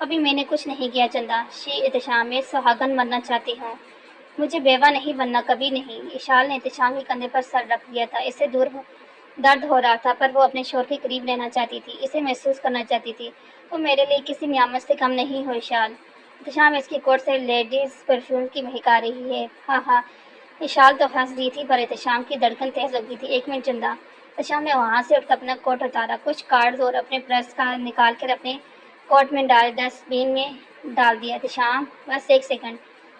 ابھی میں نے کچھ نہیں کیا چندہ، احتشام میں سہاگن مرنا چاہتی ہوں، مجھے بیوہ نہیں بننا، کبھی نہیں۔ اشال نے احتشام کے کندھے پر سر رکھ دیا تھا، اسے درد ہو رہا تھا، پر وہ اپنے شوہر کے قریب رہنا چاہتی تھی، اسے محسوس کرنا چاہتی تھی۔ تو میرے لیے کسی نعمت سے کم نہیں ہو اشال۔ احتشام اس کی کوٹ سے لیڈیز پرفیوم کی مہک آ رہی ہے، ہاں ہاں۔ اشال تو ہنس دی تھی، پر احتشام کی دھڑکن تیز ہو گئی تھی۔ ایک منٹ چندہ۔ احتشام نے وہاں سے اٹھ کر اپنا کوٹ اتارا، کچھ کارڈز اور اپنے پرس کا نکال کر اپنے کوٹ میں ڈسٹ بین میں ڈال دیا۔ احتشام بس ایک سیکنڈ۔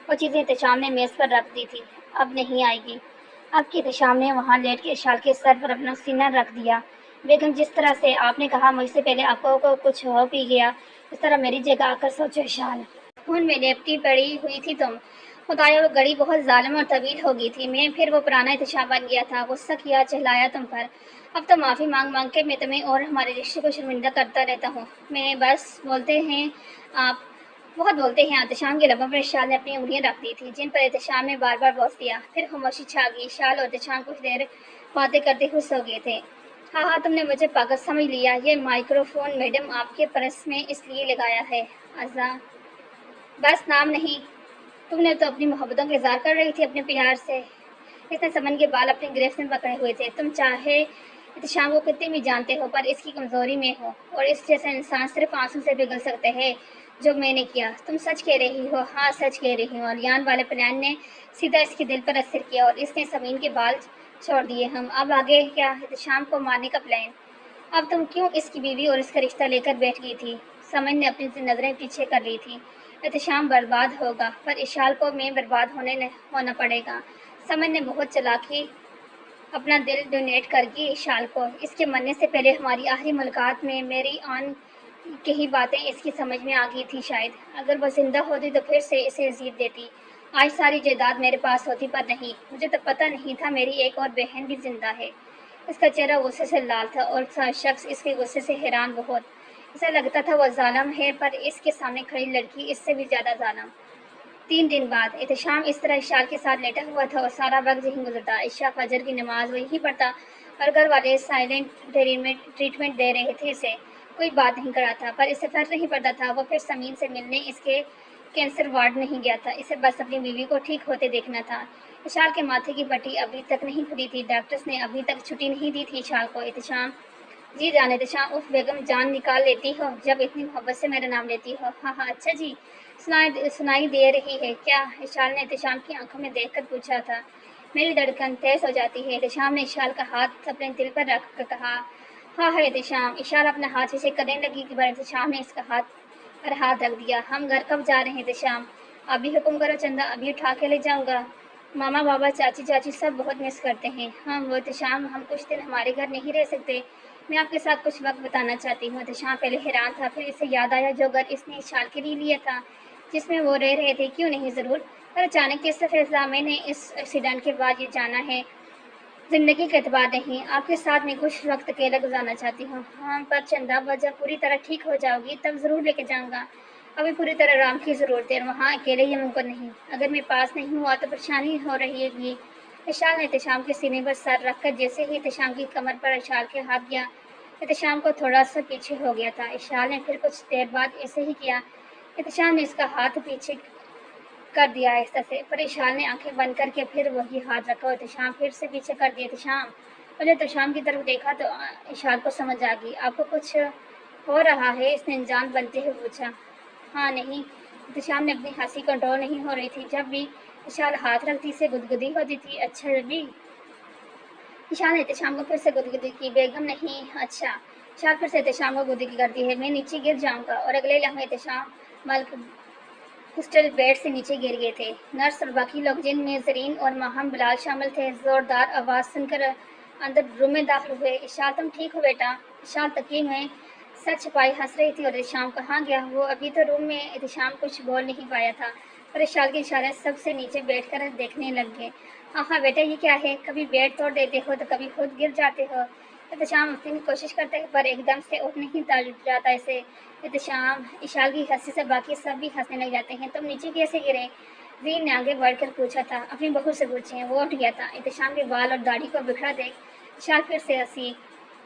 وہ چیزیں احتشام نے میز پر رکھ دی تھی، اب نہیں آئے گی۔ اب کی احتشام نے وہاں لیٹ کے اشال کے سر پر اپنا سینہ رکھ دیا۔ بیگم، جس طرح سے آپ نے کہا مجھ سے پہلے آپ کو کچھ ہو پی گیا، اس طرح میری جگہ آ کر سوچو اشال۔ خون میں لپٹی پڑی ہوئی تھی تم، خدایا وہ گھڑی بہت ظالم اور طویل ہو گئی تھی، میں پھر وہ پرانا احتشام بن گیا تھا، غصہ کیا، چہلایا تم پر۔ اب تو معافی مانگ مانگ کے میں تمہیں اور ہمارے رشتے کو شرمندہ کرتا رہتا ہوں۔ میں بس بولتے ہیں آپ بہت بولتے ہیں۔ احتشام کے لبوں پر اشال نے اپنی انگلیاں رکھ دی تھی، جن پر احتشام نے بار بار بوس دیا۔ پھر خاموشی چھا گئی۔ اشال اور احتشام کچھ دیر باتیں کرتے ہوئے سو گئے تھے۔ ہاں ہاں، تم نے مجھے پاگل سمجھ لیا۔ یہ مائکرو فون میڈم آپ کے پرس میں اس لیے لگایا ہے ازاں، بس نام نہیں، تم نے تو اپنی محبتوں کا اظہار کر رہی تھی اپنے پیار سے۔ اس نے سمن کے بال اپنے گرفت میں پکڑے ہوئے تھے۔ تم چاہے احتشام کو کتنی بھی جانتے ہو، پر اس کی کمزوری میں ہو، اور اس جیسا انسان صرف آنسوں سے پگھل سکتے ہیں جو میں نے کیا۔ تم سچ کہہ رہی ہو؟ ہاں سچ کہہ رہی ہوں۔ الیان والے پلان نے سیدھا اس کے دل پر اثر کیا اور اس نے سمین کے بال چھوڑ دیے۔ ہم اب آگے کیا؟ احتشام کو مارنے کا پلان؟ اب تم کیوں اس کی بیوی اور اس کا رشتہ لے کر بیٹھ گئی تھی؟ سمن نے اپنی نظریں پیچھے کر لی تھی۔ احتشام برباد ہوگا، پر اشال کو میں برباد ہونا پڑے گا۔ سمن نے بہت چلاکی اپنا دل ڈونیٹ کر گی اشال کو۔ اس کے مرنے سے پہلے ہماری آخری ملاقات میں میری آن کہی باتیں اس کی سمجھ میں آ گئی تھی شاید۔ اگر وہ زندہ ہوتی تو پھر سے اسے عزیت دیتی۔ آج ساری جائیداد میرے پاس ہوتی، پر نہیں، مجھے تو پتہ نہیں تھا میری ایک اور بہن بھی زندہ ہے۔ اس کا چہرہ غصے سے لال تھا اور شخص اس کے غصے سے حیران بہت۔ اسے لگتا تھا وہ ظالم ہے، پر اس کے سامنے کھڑی لڑکی اس سے بھی زیادہ ظالم۔ 3 دن بعد احتشام اس طرح اشال کے ساتھ لیٹا ہوا تھا اور سارا وقت یہیں گزرتا۔ عشاء فجر کی نماز وہ یہیں پڑھتا اور گھر والے سائلنٹ ٹریٹمنٹ دے رہے تھے، اسے کوئی بات نہیں کرا تھا، پر اسے فرق نہیں پڑتا تھا۔ وہ پھر سمین سے ملنے اس کے کینسر وارڈ نہیں گیا تھا، اسے بس اپنی بیوی کو ٹھیک ہوتے دیکھنا تھا۔ اشال کے ماتھے کی پٹی ابھی تک نہیں کھلی تھی، ڈاکٹرز نے ابھی تک چھٹی نہیں دی تھی اشال کو۔ احتشام جی جان احتشام، اف بیگم جان نکال لیتی ہو جب اتنی محبت سے میرا نام لیتی ہو۔ ہاں ہاں اچھا جی، سنائی دے رہی ہے کیا؟ اشال نے احتشام کی آنکھوں میں دیکھ کر پوچھا تھا۔ میری دھڑکن تیز ہو جاتی ہے۔ احتشام نے اشال کا ہاتھ اپنے دل پر رکھ کر کہا، ہاں ہے احتشام۔ اشال اپنا ہاتھ اسے کرنے لگی کہ احتشام نے اس کا ہاتھ پر ہاتھ رکھ دیا۔ ہم گھر کب جا رہے ہیں احتشام؟ ابھی حکم کرو چندہ، ابھی اٹھا کے لے جاؤں گا۔ ماما بابا چاچی سب بہت مس کرتے ہیں۔ ہاں وہ احتشام، ہم کچھ دن ہمارے گھر نہیں رہ سکتے؟ میں آپ کے ساتھ کچھ وقت بتانا چاہتی ہوں۔ احتشام پہلے حیران تھا، پھر اسے یاد آیا جو گھر اس نے اشال کے لیے لیا تھا، جس میں وہ رہ رہے تھے۔ کیوں نہیں، ضرور، پر اچانک کس فیصلہ؟ میں نے اس ایکسیڈنٹ کے بعد یہ جانا ہے، زندگی کا اعتبار نہیں۔ آپ کے ساتھ میں کچھ وقت اکیلا گزارنا چاہتی ہوں۔ ہاں پر چندہ، وہ جب پوری طرح ٹھیک ہو جاؤ گی تب ضرور لے کے جاؤں گا۔ ابھی پوری طرح آرام کی ضرورت ہے اور وہاں اکیلے یہ ممکن نہیں۔ اگر میں پاس نہیں ہوا تو پریشانی ہو رہی گی۔ اشال نے احتشام کے سینے پر سر رکھ کر جیسے ہی احتشام کی کمر پر اشال کے ہاتھ گیا، احتشام کو تھوڑا سا پیچھے ہو گیا تھا۔ اشال نے پھر کچھ دیر بعد ایسے ہی کیا۔ احتشام نے اس کا ہاتھ پیچھے کر دیا آہستہ سے، پر اشال نے آنکھیں بند کر کے پھر وہی ہاتھ رکھا اور احتشام پھر سے پیچھے کر دیا۔ احتشام جب احتشام کی طرف دیکھا تو اشال کو سمجھ آ گئی۔ آپ کو کچھ ہو رہا ہے؟ اس نے انجان بنتے ہوئے پوچھا۔ ہاں نہیں، احتشام نے اپنی ہنسی کنٹرول نہیں ہو رہی تھی۔ جب بھی اشال ہاتھ رکھتی سے گدگدی ہوتی تھی۔ اچھا جی، اشال نے احتشام کو پھر سے گدگدی کی۔ بیگم نہیں، اچھا۔ اشال پھر سے احتشام کو گدگدی کرتی ہے، میں نیچے گر جاؤں گا، اور اگلے لمحے احتشام ملک ہاسٹل بیڈ سے نیچے گر گئے تھے۔ نرس اور باقی لوگ، جن میں زرین اور ماہم بلال شامل تھے، زوردار آواز سن کر اندر روم میں داخل ہوئے۔ اشال تم ٹھیک ہو بیٹا؟ اشال تکیے میں سر چھپائے ہنس رہی تھی اور احتشام کہاں گیا؟ وہ ابھی تو روم میں۔ احتشام کچھ بول نہیں پایا تھا، پر اشال کے اشارے سب سے نیچے بیٹھ کر دیکھنے لگ گئے۔ ہاں بیٹا، یہ کیا ہے؟ کبھی بیڈ توڑ دیتے ہو تو کبھی خود گر جاتے ہو۔ احتشام اٹھنے کی کوشش کرتا ہے، پر ایک دم سے اٹھ نہیں جاتا اسے۔ احتشام اشال کی ہنسی سے باقی سب بھی ہنسنے لگ جاتے ہیں۔ تم نیچے کیسے گرے؟ زین نے آگے بڑھ کر پوچھا تھا۔ اپنی بہو سے پوچھیں، وہ اٹھ گیا تھا۔ احتشام کے بال اور داڑھی کو بکھرا دیکھ اشال پھر سے ہنسی۔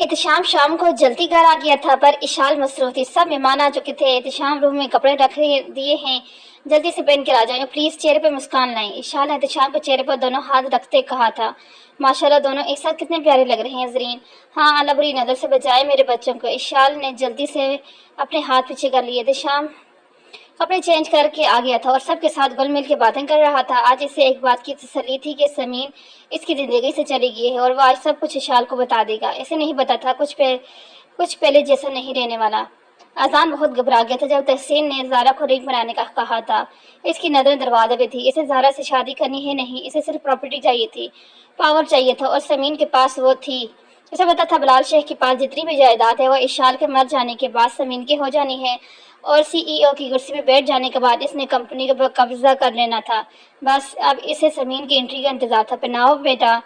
احتشام شام کو جلدی گھر آ گیا تھا پر اشال مصروف تھی. سب مہمان آ چکے تھے. احتشام روم میں کپڑے رکھ دیے ہیں, جلدی سے پہن کر آ جائیں پلیز, چہرے پہ مسکان لائیں. اشال نے احتشام کو چہرے پر دونوں ہاتھ رکھتے کہا تھا. ماشاءاللہ دونوں ایک ساتھ کتنے پیارے لگ رہے ہیں زرین. ہاں اللہ بری نظر سے بچائے میرے بچوں کو. اشال نے جلدی سے اپنے ہاتھ پیچھے کر لیے. احتشام کپڑے چینج کر کے آ گیا تھا اور سب کے ساتھ گل مل کے باتیں کر رہا تھا. آج اسے ایک بات کی تسلی تھی کہ سمین اس کی زندگی سے چلی گئی ہے اور وہ آج سب کچھ اشال کو بتا دے گا. اسے نہیں پتا تھا کچھ پہلے جیسا نہیں رہنے والا. اذان بہت گھبرا گیا تھا جب تحسین نے زارا کو رنگ بنانے کا کہا تھا. اس کی نظریں دروازے پہ تھی. اسے زارا سے شادی کرنی ہے نہیں, اسے صرف پراپرٹی چاہیے تھی, پاور چاہیے تھا, اور سمین کے پاس وہ تھی. اسے پتا تھا بلال شیخ کے پاس جتنی بھی جائیداد ہے وہ اشال کے مر جانے کے بعد سمین کی ہو جانی ہے, اور سی ای او کی کرسی پہ بیٹھ جانے کے بعد اس نے کمپنی کا قبضہ کر لینا تھا. بس اب اسے سمین کی انٹری کا انتظار تھا. پناؤ بیٹا,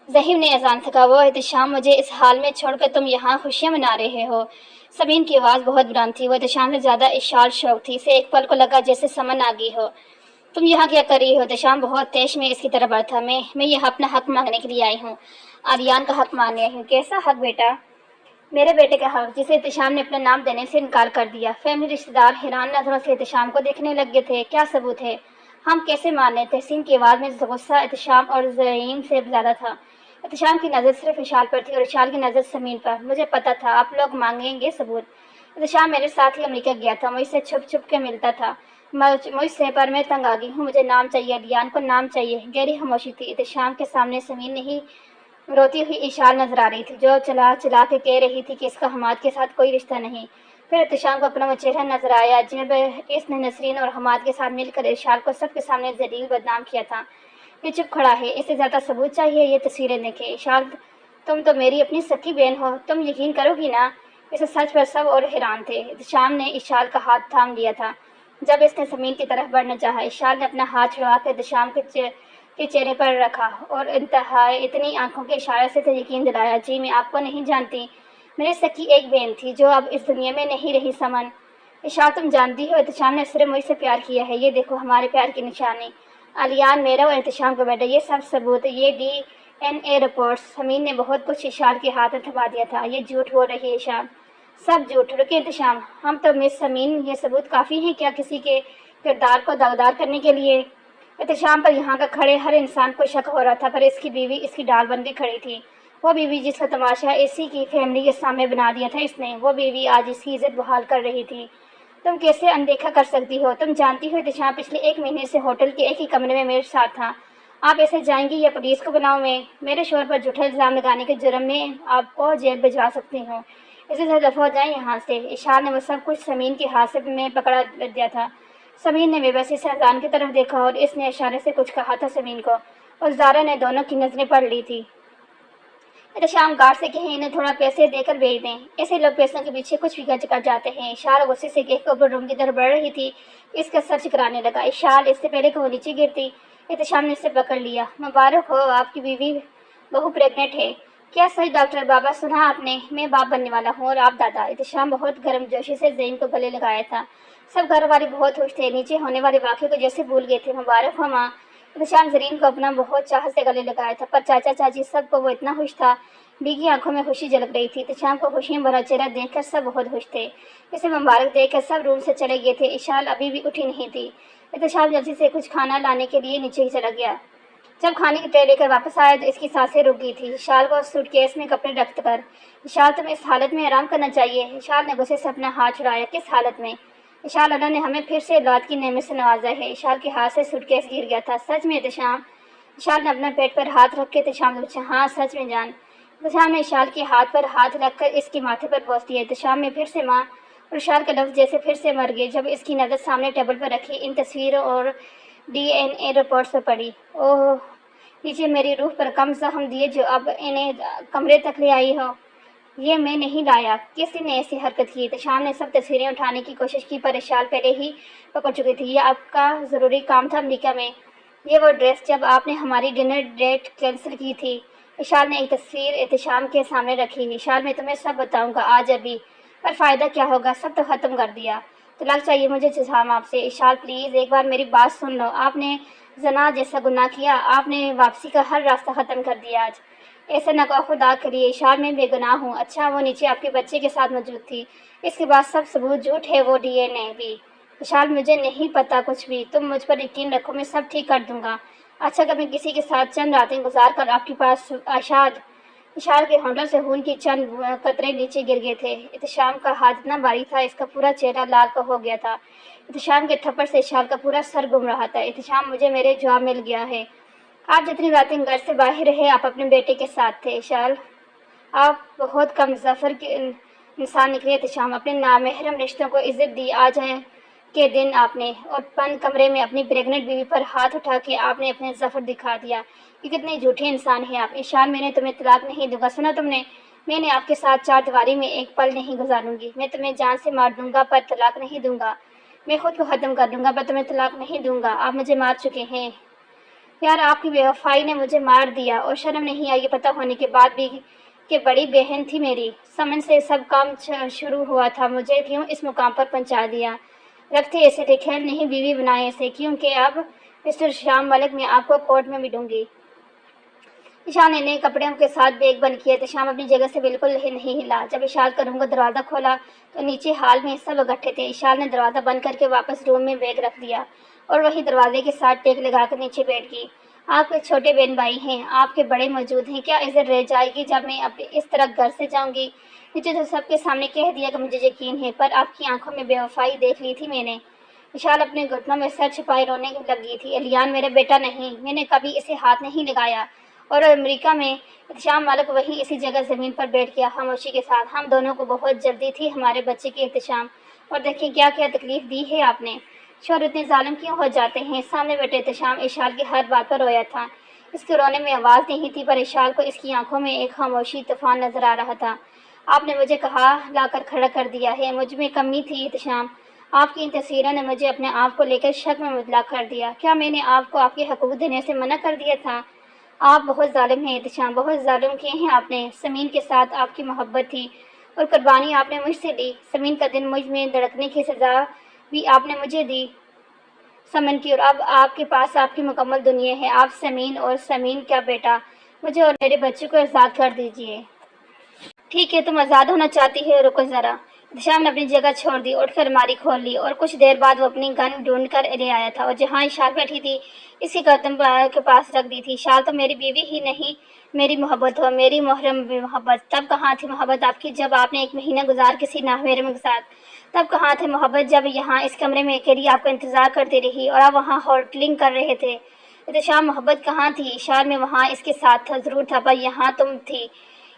ظہیم نے اذان سے کہا. وہ احتشام مجھے اس حال میں چھوڑ کر تم یہاں خوشیاں منا رہے ہو. سمین کی آواز بہت بلند تھی. وہ احتشام سے زیادہ اشال شوق تھی. اسے ایک پل کو لگا جیسے سمن آ گئی ہو. تم یہاں کیا کر رہی ہو؟ احتشام بہت تیز میں اس کی طرف بڑھا تھا. میں یہاں اپنا حق مانگنے کے لیے آئی ہوں, آریان کا حق ماننے آئی ہوں. کیسا حق بیٹا؟ میرے بیٹے کا حق, جسے احتشام نے اپنا نام دینے سے انکار کر دیا. فیملی رشتہ دار حیران نظروں سے احتشام کو دیکھنے لگے تھے. کیا ثبوت ہے؟ ہم کیسے مانے؟ تحسین کی آواز میں غصہ احتشام اور زعیم سے زیادہ تھا. احتشام کی نظر صرف اشال پر تھی اور اشال کی نظر سمین پر. مجھے پتا تھا آپ لوگ مانگیں گے ثبوت. احتشام میرے ساتھ ہی امریکہ گیا تھا, مجھ سے چھپ چھپ کے ملتا تھا. مجھ سے پر میں تنگ آ گئی ہوں. مجھے نام چاہیے, علیان کو نام چاہیے. گہری خاموشی تھی. احتشام کے سامنے سمین نہیں روتی ہوئی اشال نظر آ رہی تھی, جو چلا چلا کے کہہ رہی تھی کہ اس کا حماد کے ساتھ کوئی رشتہ نہیں. پھر احتشام کو اپنا وہ چہرہ نظر آیا جب اس نے نسرین اور حماد کے ساتھ مل کر اشال کو سب کے سامنے ذلیل بدنام کیا تھا. یہ چپ کھڑا ہے, اسے زیادہ ثبوت چاہیے. یہ تصویریں دیکھیں. اشال تم تو میری اپنی سکی بہن ہو, تم یقین کرو گی نا؟ اس سچ پر سب اور حیران تھے. احتشام نے اشال کا ہاتھ تھام لیا تھا جب اس نے سمین کی طرف بڑھنا چاہا. اشال نے اپنا ہاتھ چھڑوا کے احتشام کے چہرے پر رکھا اور اتنی آنکھوں کے اشارے سے یقین دلایا. جی میں آپ کو نہیں جانتی, میری سکی ایک بہن تھی جو اب اس دنیا میں نہیں رہی. سمن, اشال تم جانتی ہو احتشام نے صرف مجھ سے پیار کیا ہے. یہ دیکھو ہمارے پیار کی نشانی. علیان میرا اور احتشام کا بیٹا, یہ سب ثبوت, یہ ڈی این اے رپورٹس. سمین نے بہت کچھ اشال کے ہاتھ میں تھما دیا تھا. یہ جھوٹ بول رہی ہے اشال, سب جھوٹ. رکے احتشام, ہم تو مس سمین, یہ ثبوت کافی ہیں کیا کسی کے کردار کو داغدار کرنے کے لیے؟ احتشام پر یہاں کا کھڑے ہر انسان کو شک ہو رہا تھا, پر اس کی بیوی اس کی ڈال بن کے کھڑی تھی. وہ بیوی جس کا تماشا اسی کی فیملی کے سامنے بنا دیا تھا اس نے, وہ بیوی آج اس کی عزت بحال کر رہی تھی. تم کیسے اندیکھا کر سکتی ہو؟ تم جانتی ہو احتشام پچھلے 1 مہینے سے ہوٹل کے ایک ہی کمرے میں میرے ساتھ تھا. آپ ایسے جائیں گی یا پولیس کو بلاؤں میں؟ میرے شوہر پر جھوٹا الزام لگانے کے جرم میں آپ کو جیل بھجوا سکتی ہوں. اسے سے دفع ہو جائیں یہاں سے. اشال نے وہ سب کچھ سمین کے ہاتھ سے میں پکڑا دیا تھا. سمین نے بے بسی سے اذان کی طرف دیکھا اور اس نے اشارے سے کچھ کہا تھا سمین کو, اور زارا نے دونوں کی نظریں پڑھ لی تھی. احتشام گارڈ سے کہیں انہیں تھوڑا پیسے دے کر بھیج دیں, ایسے لوگ پیسوں کے پیچھے کچھ بھی خرچ کر جاتے ہیں. اشال غصے سے کہہ کر روم کی طرف بڑھ رہی تھی. اس کا سر چکرانے لگا. اشال, اس سے پہلے کہ وہ نیچے گرتی احتشام نے اسے پکڑ لیا. مبارک ہو, آپ کی بیوی بہو پریگننٹ ہے. کیا سچ ڈاکٹر بابا؟ سنا آپ نے, میں باپ بننے والا ہوں اور آپ دادا. احتشام بہت گرم جوشی سے زین کو گلے لگایا تھا. سب گھر والے بہت خوش تھے, نیچے ہونے والے واقعے کو جیسے بھول گئے تھے. مبارک ہو ماں. احتشام زرین کو اپنا بہت چاہت سے گلے لگایا تھا, پر چاچا چاچی سب کو وہ اتنا خوش تھا. بیگی آنکھوں میں خوشی جھلک رہی تھی. احتشام کو خوشیاں بھرا چہرہ دیکھ کر سب بہت خوش تھے. اسے مبارک دیکھ کر سب روم سے چلے گئے تھے. اشال ابھی بھی اٹھی نہیں تھی. احتشام جلدی سے کچھ کھانا لانے کے لیے نیچے ہی چلا گیا. جب کھانے کی ٹرے لے کر واپس آیا تو اس کی سانسیں رک گئی تھی. اشال کو سوٹ کیس میں کپڑے رکھ کر, اشال تمہیں اس حالت میں آرام کرنا چاہیے. اشال نے غصے سے اپنا ہاتھ چھڑایا. کس حالت میں؟ اشال, اللہ نے ہمیں پھر سے اولاد کی نعمت سے نوازا ہے. اشال کے ہاتھ سے سوٹ کیس گر گیا تھا. سچ میں احتشام؟ اشال نے اپنا پیٹ پر ہاتھ رکھ کے احتشام سے پوچھا. ہاں سچ میں جان. احتشام نے اشال کے ہاتھ پر ہاتھ رکھ کر اس کے ماتھے پر بوس دیا. احتشام میں پھر سے ماں اور اشال کا لفظ جیسے پھر سے مر گئے جب اس کی نظر سامنے ٹیبل پر رکھی ان تصویروں اور ڈی این اے رپورٹس پر پڑی. اوہ, نیچے میری روح پر کم زخم دیے جو اب انہیں کمرے تک لے آئی ہو. یہ میں نہیں لایا. کس نے ایسی حرکت کی؟ احتشام نے سب تصویریں اٹھانے کی کوشش کی پر اشال پہلے ہی پکڑ چکی تھی. یہ آپ کا ضروری کام تھا امریکہ میں. یہ وہ ڈریس جب آپ نے ہماری ڈنر ڈیٹ کینسل کی تھی. اشال نے ایک تصویر احتشام کے سامنے رکھی. اشال, میں تمہیں سب بتاؤں گا آج ابھی, پر فائدہ کیا ہوگا؟ سب تو ختم کر دیا. طلاق چاہیے مجھے جزام آپ سے. اشال پلیز ایک بار میری بات سن لو. آپ نے زنا جیسا گناہ کیا, آپ نے واپسی کا ہر راستہ ختم کر دیا. آج ایسا نہ کہو خدا کے لیے، اشار میں بے گناہ ہوں۔ اچھا وہ نیچے آپ کے بچے کے ساتھ موجود تھی، اس کے بعد سب ثبوت جھوٹ ہے، وہ ڈی این اے بھی۔ اشار مجھے نہیں پتا کچھ بھی، تم مجھ پر یقین رکھو، میں سب ٹھیک کر دوں گا۔ اچھا کبھی کسی کے ساتھ چند راتیں گزار کر آپ کے پاس اشار کے ہونٹوں سے خون کی چند قطرے نیچے گر گئے تھے۔ احتشام کا ہاتھ اتنا بھاری تھا اس کا پورا چہرہ لال ہو گیا تھا۔ احتشام کے تھپڑ سے اشار کا پورا سر گم رہا تھا۔ احتشام مجھے میرے جواب مل گیا ہے۔ آپ جتنی راتیں گھر سے باہر رہے آپ اپنے بیٹے کے ساتھ تھے اشار۔ آپ بہت کم ظفر کے انسان نکلے احتشام، اپنے نامحرم رشتوں کو عزت دی۔ آج کے دن آپ نے اور بند کمرے میں اپنی پریگننٹ بیوی پر ہاتھ اٹھا کے آپ نے اپنے ظفر دکھا دیا کہ کتنے جھوٹے انسان ہیں آپ۔ اشار میں نے تمہیں طلاق نہیں دوں گا، سنا تم نے؟ میں نے آپ کے ساتھ چار دیواری میں ایک پل نہیں گزاروں گی۔ میں تمہیں جان سے مار دوں گا پر طلاق نہیں دوں گا۔ میں خود کو ختم کر دوں گا پر تمہیں طلاق نہیں دوں گا۔ آپ مجھے مار چکے ہیں یار، آپ کی بے وفائی نے مجھے مار دیا اور شرم نہیں آئی یہ پتہ ہونے کے بعد بھی کہ بڑی بہن تھی میری۔ سمن سے سب کام شروع ہوا تھا، مجھے کیوں اس مقام پر پہنچا دیا؟ رکھتے ایسے تھے، خیر نہیں بیوی بنائے ایسے، کیونکہ اب مسٹر شام ملک میں آپ کو کورٹ میں ملوں گی۔ اشار نے نئے کپڑوں کے ساتھ بیگ بند کیا۔ احتشام اپنی جگہ سے بالکل نہیں ہلا۔ جب اشار کا روم کا دروازہ کھولا تو نیچے ہال میں سب اکٹھے تھے۔ اشار نے دروازہ بند کر کے واپس روم میں بیگ رکھ دیا اور وہی دروازے کے ساتھ ٹیک لگا کر نیچے بیٹھ گئی۔ آپ کے چھوٹے بہن بھائی ہیں، آپ کے بڑے موجود ہیں، کیا عزت رہ جائے گی جب میں اس طرح گھر سے جاؤں گی؟ نیچے تو سب کے سامنے کہہ دیا کہ مجھے یقین ہے، پر آپ کی آنکھوں میں بے وفائی دیکھ لی تھی میں نے۔ اشار اپنے گھٹنوں میں سر چھپائے رونے لگی تھی۔ الیان میرا بیٹا نہیں، میں نے کبھی اسے ہاتھ نہیں لگایا۔ اور امریکہ میں احتشام ملک وہیں اسی جگہ زمین پر بیٹھ گیا خاموشی کے ساتھ۔ ہم دونوں کو بہت جلدی تھی ہمارے بچے کی احتشام، اور دیکھیں کیا کیا تکلیف دی ہے آپ نے۔ شوہر اتنے ظالم کیوں ہو جاتے ہیں؟ سامنے بیٹھے احتشام اشار کی ہر بات پر رویا تھا۔ اس کے رونے میں آواز نہیں تھی پر اشار کو اس کی آنکھوں میں ایک خاموشی طوفان نظر آ رہا تھا۔ آپ نے مجھے کہاں لا کر کھڑا کر دیا ہے، مجھ میں کمی تھی احتشام۔ آپ کی ان تصویروں نے مجھے اپنے آپ کو لے کر شک میں مبتلا کر دیا۔ کیا میں نے آپ کو آپ کے حقوق دینے سے منع کر دیا تھا؟ آپ بہت ظالم ہیں احتشام، بہت ظلم کیے ہیں آپ نے۔ سمین کے ساتھ آپ کی محبت تھی اور قربانی آپ نے مجھ سے لی۔ سمین کا دل مجھ میں دھڑکنے کی سزا بھی آپ نے مجھے دی سمن کی، اور اب آپ کے پاس آپ کی مکمل دنیا ہے۔ آپ سمین اور سمین کا بیٹا، مجھے اور میرے بچے کو آزاد کر دیجیے۔ ٹھیک ہے تم آزاد ہونا چاہتی ہے، رکو ذرا۔ احتشام نے اپنی جگہ چھوڑ دی، اٹھ کر الماری کھول لی اور کچھ دیر بعد وہ اپنی گن ڈھونڈ کر لے آیا تھا اور جہاں اشار بیٹھی تھی اس کی گردن کے پاس رکھ دی تھی۔ اشار تو میری بیوی ہی نہیں، میری محبت ہو، میری محرم محبت۔ تب کہاں تھی محبت آپ کی جب آپ نے ایک مہینہ گزار کسی نامحرم کے ساتھ؟ تب کہاں تھے محبت جب یہاں اس کمرے میں اکیلی آپ کا انتظار کرتے رہی اور آپ وہاں ہوٹلنگ کر رہے تھے؟ احتشام محبت کہاں تھی؟ اشار میں وہاں اس کے ساتھ تھا، ضرور تھا، پر یہاں تم تھی۔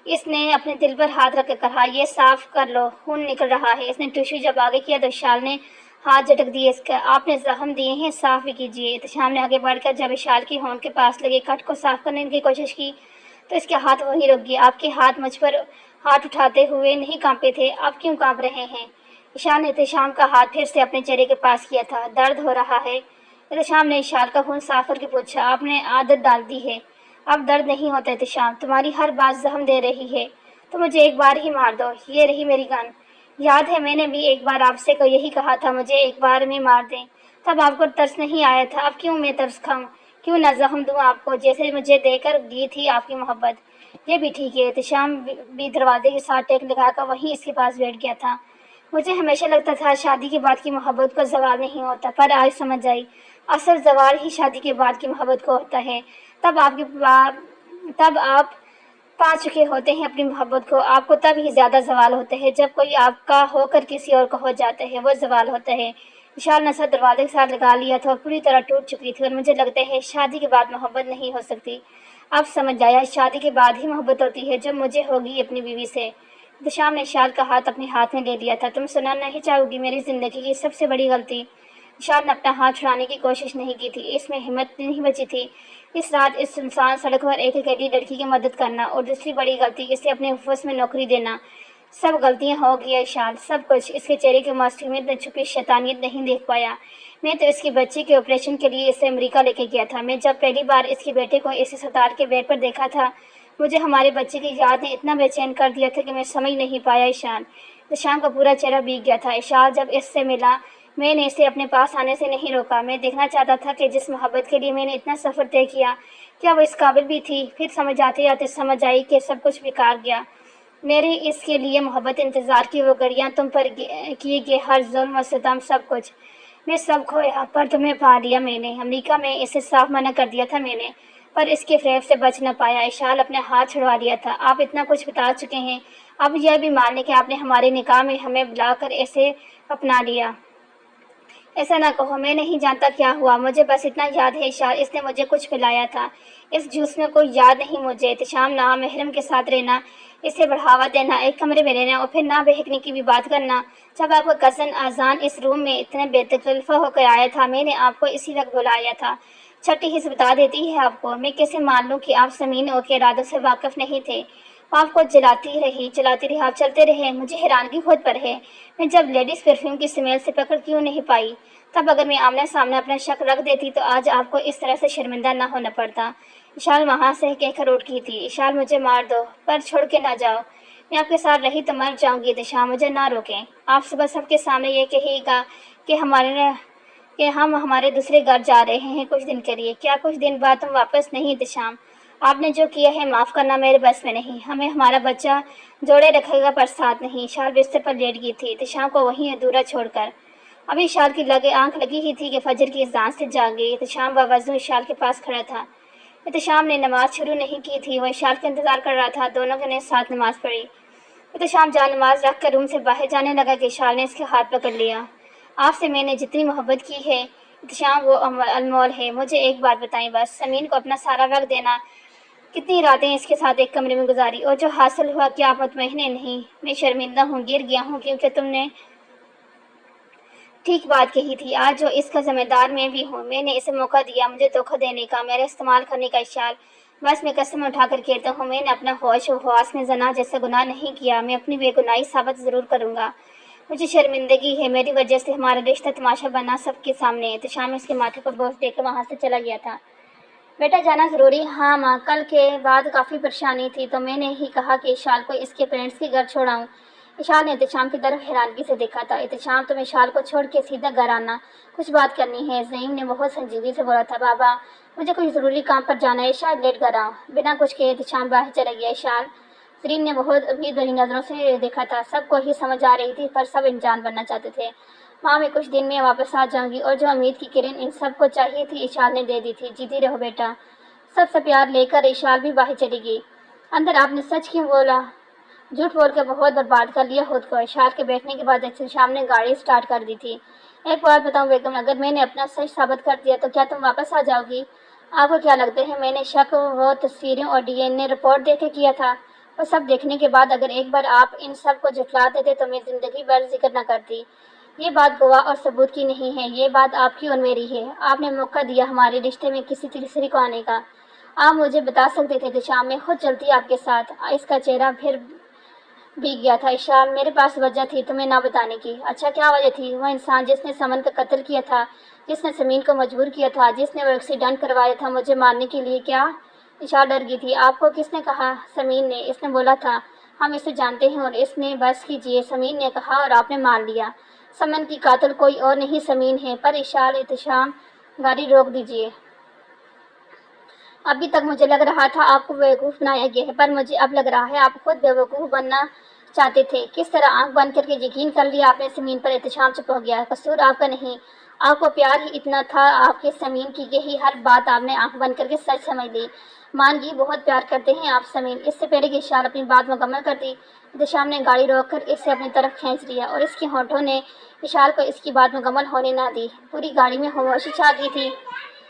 اس نے اپنے دل پر ہاتھ رکھ کر کہا، یہ صاف کر لو، خون نکل رہا ہے۔ اس نے ٹشو جب آگے کیا تو اشار نے ہاتھ جھٹک دیے اس کا۔ آپ نے زخم دیے ہیں، صاف بھی کیجیے۔ احتشام نے آگے بڑھ کر جب اشار کی ہونٹ کے پاس لگے کٹ کو صاف کرنے کی کوشش کی تو اس کے ہاتھ وہیں رک گئے۔ آپ کے ہاتھ مجھ پر ہاتھ اٹھاتے ہوئے نہیں کانپے تھے، آپ کیوں کانپ رہے ہیں؟ اشار نے احتشام کا ہاتھ پھر سے اپنے چہرے کے پاس کیا تھا۔ درد ہو رہا ہے؟ احتشام نے اشار کا خون صاف کر کے پوچھا۔ آپ نے عادت ڈال دی ہے، اب درد نہیں ہوتا احتشام، تمہاری ہر بات زخم دے رہی ہے، تو مجھے ایک بار ہی مار دو، یہ رہی میری گن۔ یاد ہے میں نے بھی ایک بار آپ سے یہی کہا تھا، مجھے ایک بار میں مار دیں، تب آپ کو ترس نہیں آیا تھا، اب کیوں میں ترس کھاؤں، کیوں نہ زخم دوں آپ کو جیسے مجھے دے کر گئی تھی آپ کی محبت۔ یہ بھی ٹھیک ہے۔ احتشام بھی دروازے کے ساتھ ٹیک لگا کر وہیں اس کے پاس بیٹھ گیا تھا۔ مجھے ہمیشہ لگتا تھا شادی کے بعد کی محبت کو زوال نہیں ہوتا، پر آج سمجھ آئی اصل زوال ہی شادی کے بعد کی محبت کو ہوتا ہے۔ تب آپ پا چکے ہوتے ہیں اپنی محبت کو، آپ کو تب ہی زیادہ زوال ہوتا ہے جب کوئی آپ کا ہو کر کسی اور کا ہو جاتا ہے، وہ زوال ہوتا ہے۔ اشار نے سر دروازے کے ساتھ لگا لیا تھا اور پوری طرح ٹوٹ چکی تھی، اور مجھے لگتا ہے شادی کے بعد محبت نہیں ہو سکتی۔ اب سمجھ آیا، شادی کے بعد ہی محبت ہوتی ہے جو مجھے ہوگی اپنی بیوی سے۔ احتشام نے اشار کا ہاتھ اپنے ہاتھ میں لے لیا تھا۔ تم سننا نہیں چاہو گی میری زندگی کی سب سے بڑی غلطی؟ اشار نے اپنا ہاتھ چھڑانے کی کوشش نہیں کی تھی، اس میں ہمت نہیں بچی تھی۔ اس رات اس سنسان سڑک پر ایک اکیلی لڑکی کی مدد کرنا، اور دوسری بڑی غلطی اسے اپنے آفس میں نوکری دینا۔ سب غلطیاں ہو گیا اشار، سب کچھ۔ اس کے چہرے کے معصومیت میں چھپی شیطانیت نہیں دیکھ پایا۔ میں تو اس کے بچے کے آپریشن کے لیے اسے امریکہ لے کے گیا تھا۔ میں جب پہلی بار اس کے بیٹے کو اس ہسپتال کے بیڈ پر دیکھا تھا، مجھے ہمارے بچے کی یاد نے اتنا بے چین کر دیا تھا کہ میں سمجھ نہیں پایا اشار۔ احتشام کا پورا چہرہ بھیگ گیا تھا۔ اشار جب اس سے ملا میں نے اسے اپنے پاس آنے سے نہیں روکا۔ میں دیکھنا چاہتا تھا کہ جس محبت کے لیے میں نے اتنا سفر طے کیا کیا وہ اس قابل بھی تھی؟ پھر سمجھ آتے آتے سمجھ آئی کہ سب کچھ بیکار گیا۔ میری اس کے لیے محبت، انتظار کی وہ گھڑیاں، تم پر کیے گئے ہر ظلم و ستم، سب کچھ میں سب کھویا، پر تمہیں پا لیا میں نے۔ امریکہ میں اسے صاف منع کر دیا تھا میں نے، پر اس کے فریب سے بچ نہ پایا۔ اشال اپنے ہاتھ چھڑوا لیا تھا۔ آپ اتنا کچھ بتا چکے ہیں، اب یہ بھی مان لیں کہ آپ نے ہمارے نکاح میں ہمیں بلا کر اسے اپنا لیا۔ ایسا نہ کہو، میں نہیں جانتا کیا ہوا، مجھے بس اتنا یاد ہے اشال، اس نے مجھے کچھ پلایا تھا۔ اس جوس میں کوئی یاد نہیں مجھے۔ احتشام، نامحرم کے ساتھ رہنا، اسے بڑھاوا دینا، ایک کمرے میں رہنا، اور پھر نہ بہکنے کی بھی بات کرنا۔ جب آپ کا کزن اذان اس روم میں اتنے بے تکلف ہو کر آیا تھا، میں نے آپ کو اسی وقت بلایا تھا۔ چھٹی حص بتا دیتی ہے آپ کو، میں کیسے مان لوں کہ آپ سمین کے ارادوں سے واقف نہیں تھے؟ آپ کو چلاتی رہی، آپ چلتے رہے۔ مجھے حیرانگی خود پر ہے، میں جب لیڈیز پرفیوم کی سمیل سے پکڑ کیوں نہیں پائی؟ تب اگر میں آمنے سامنے اپنا شک رکھ دیتی تو آج آپ کو اس طرح سے شرمندہ نہ ہونا پڑتا۔ اشال وہاں سے کہہ کر اٹھ گئی تھی۔ اشال، مجھے مار دو پر چھوڑ کے نہ جاؤ، میں آپ کے ساتھ رہی تو مر جاؤں گی۔ احتشام، مجھے نہ روکیں۔ آپ صبح سب کے سامنے یہ کہے گا کہ ہم ہمارے دوسرے گھر جا رہے ہیں کچھ دن کے لیے، کیا کچھ دن بعد تم واپس نہیں؟ احتشام، آپ نے جو کیا ہے معاف کرنا میرے بس میں نہیں، ہمیں ہمارا بچہ جوڑے رکھے گا پر ساتھ نہیں۔ اشال بستر پر لیٹ گئی تھی، احتشام کو وہیں ادھورا چھوڑ کر۔ ابھی اشال کی آنکھ لگی ہی تھی کہ فجر کی اذان سے جاگ گئی۔ احتشام باوضو اشال کے پاس کھڑا تھا۔ احتشام نے نماز شروع نہیں کی تھی، وہ اشال کا انتظار کر رہا تھا۔ دونوں نے ساتھ نماز پڑھی۔ احتشام جان نماز رکھ کر روم سے باہر جانے لگا کہ اشال نے اس کے ہاتھ پکڑ لیا۔ آپ سے میں نے جتنی محبت کی ہے احتشام، وہ انمول ہے۔ مجھے ایک بات بتائیں بس، سمین کو اپنا سارا وقت دینا، کتنی راتیں اس کے ساتھ ایک کمرے میں گزاری، اور جو حاصل ہوا کیا آپ مطمئن نہیں؟ میں شرمندہ ہوں، گر گیا ہوں، کیونکہ تم نے ٹھیک بات کہی تھی۔ آج جو اس کا ذمہ دار میں بھی ہوں، میں نے اسے موقع دیا مجھے دھوکہ دینے کا، میرا استعمال کرنے کا۔ اشال، بس میں قسم اٹھا کر کہتا ہوں، میں نے اپنا ہوش و حواس میں زنا جیسا گناہ نہیں کیا، میں اپنی بے گناہی ثابت ضرور کروں گا۔ مجھے شرمندگی ہے، میری وجہ سے ہمارا رشتہ تماشا بنا سب کے سامنے۔ احتشام اس کے ماتھے پر بوجھ دے کر وہاں سے چلا گیا تھا۔ بیٹا جانا ضروری؟ ہاں ماں، کل کے بعد کافی پریشانی تھی تو میں نے ہی کہا کہ اشال کو اس کے پیرنٹس کے گھر چھوڑاؤں۔ اشال نے احتشام کی طرف حیرانگی سے دیکھا تھا۔ احتشام، تم اشال کو چھوڑ کے سیدھا گھر آنا، کچھ بات کرنی ہے۔ زعیم نے بہت سنجیدگی سے بولا تھا۔ بابا، مجھے کچھ ضروری کام پر جانا ہے، شاید لیٹ کر آؤں۔ بنا کچھ کہے احتشام باہر چلا گیا۔ اشال، زرین نے بہت امید بھری نظروں سے دیکھا تھا۔ سب کو ہی سمجھ آ رہی تھی پر سب انجان بننا چاہتے تھے۔ ماں، میں کچھ دن میں واپس آ جاؤں گی، اور جو امید کی کرن ان سب کو چاہیے تھی اشال نے دے دی تھی۔ جیتی رہو بیٹا۔ سب سے پیار لے کر اشال بھی باہر چلی گئی۔ اندر آپ نے سچ کیوں بولا؟ جھوٹ بول کے بہت برباد کر لیا خود کو۔ اشال کے بیٹھنے کے بعد احتشام نے گاڑی سٹارٹ کر دی تھی۔ ایک بات بتاؤں بیگم، اگر میں نے اپنا سچ ثابت کر دیا تو کیا تم واپس آ جاؤ گی؟ آپ کو کیا لگتا ہے میں نے شک و تصویریں اور ڈی این اے رپورٹ دیکھ کے کیا تھا؟ وہ سب دیکھنے کے بعد اگر ایک بار آپ ان سب کو جھٹلا دیتے تو میں زندگی بھر ذکر نہ کرتی۔ یہ بات گواہ اور ثبوت کی نہیں ہے، یہ بات آپ کی اور میری ہے۔ آپ نے موقع دیا ہمارے رشتے میں کسی تیسری کو آنے کا۔ آپ مجھے بتا سکتے تھے احتشام، میں خود چلتی آپ کے ساتھ۔ اس کا چہرہ پھر بھیگ گیا تھا۔ اشال، میرے پاس وجہ تھی تمہیں نہ بتانے کی۔ اچھا، کیا وجہ تھی؟ وہ انسان جس نے سمن کا قتل کیا تھا، جس نے سمین کو مجبور کیا تھا، جس نے وہ ایکسیڈنٹ کروایا تھا مجھے مارنے کے لیے، کیا؟ اشال ڈر گئی تھی۔ آپ کو کس نے کہا؟ سمین نے، اس نے بولا تھا ہم اسے جانتے ہیں اور اس نے بس کیجیے، سمین نے کہا اور آپ نے مان لیا۔ سمن کی قاتل کوئی اور نہیں سمین ہے۔ پر اشال، احتشام، گاڑی روک دیجیے۔ ابھی تک مجھے لگ رہا تھا آپ کو بیوقوف بنایا گیا ہے، پر مجھے اب لگ رہا ہے آپ خود بیوقوف بننا چاہتے تھے۔ کس طرح آنکھ بند کر کے یقین کر لیا آپ نے سمین پر؟ احتشام چپ ہو گیا۔ قصور آپ کا نہیں، آپ کو پیار ہی اتنا تھا آپ کے سمین کی، یہی ہر بات آپ نے آنکھ بند کر کے سچ سمجھ لی۔ مان گئی، بہت پیار کرتے ہیں آپ سمین۔ اس سے پہلے کہ اشال اپنی بات مکمل کرتی، احتشام نے گاڑی روک کر اسے اپنی طرف کھینچ لیا اور اس کے ہونٹوں نے اشال کو اس کی بات مکمل ہونے نہ دی۔ پوری گاڑی میں خاموشی چھا گئی تھی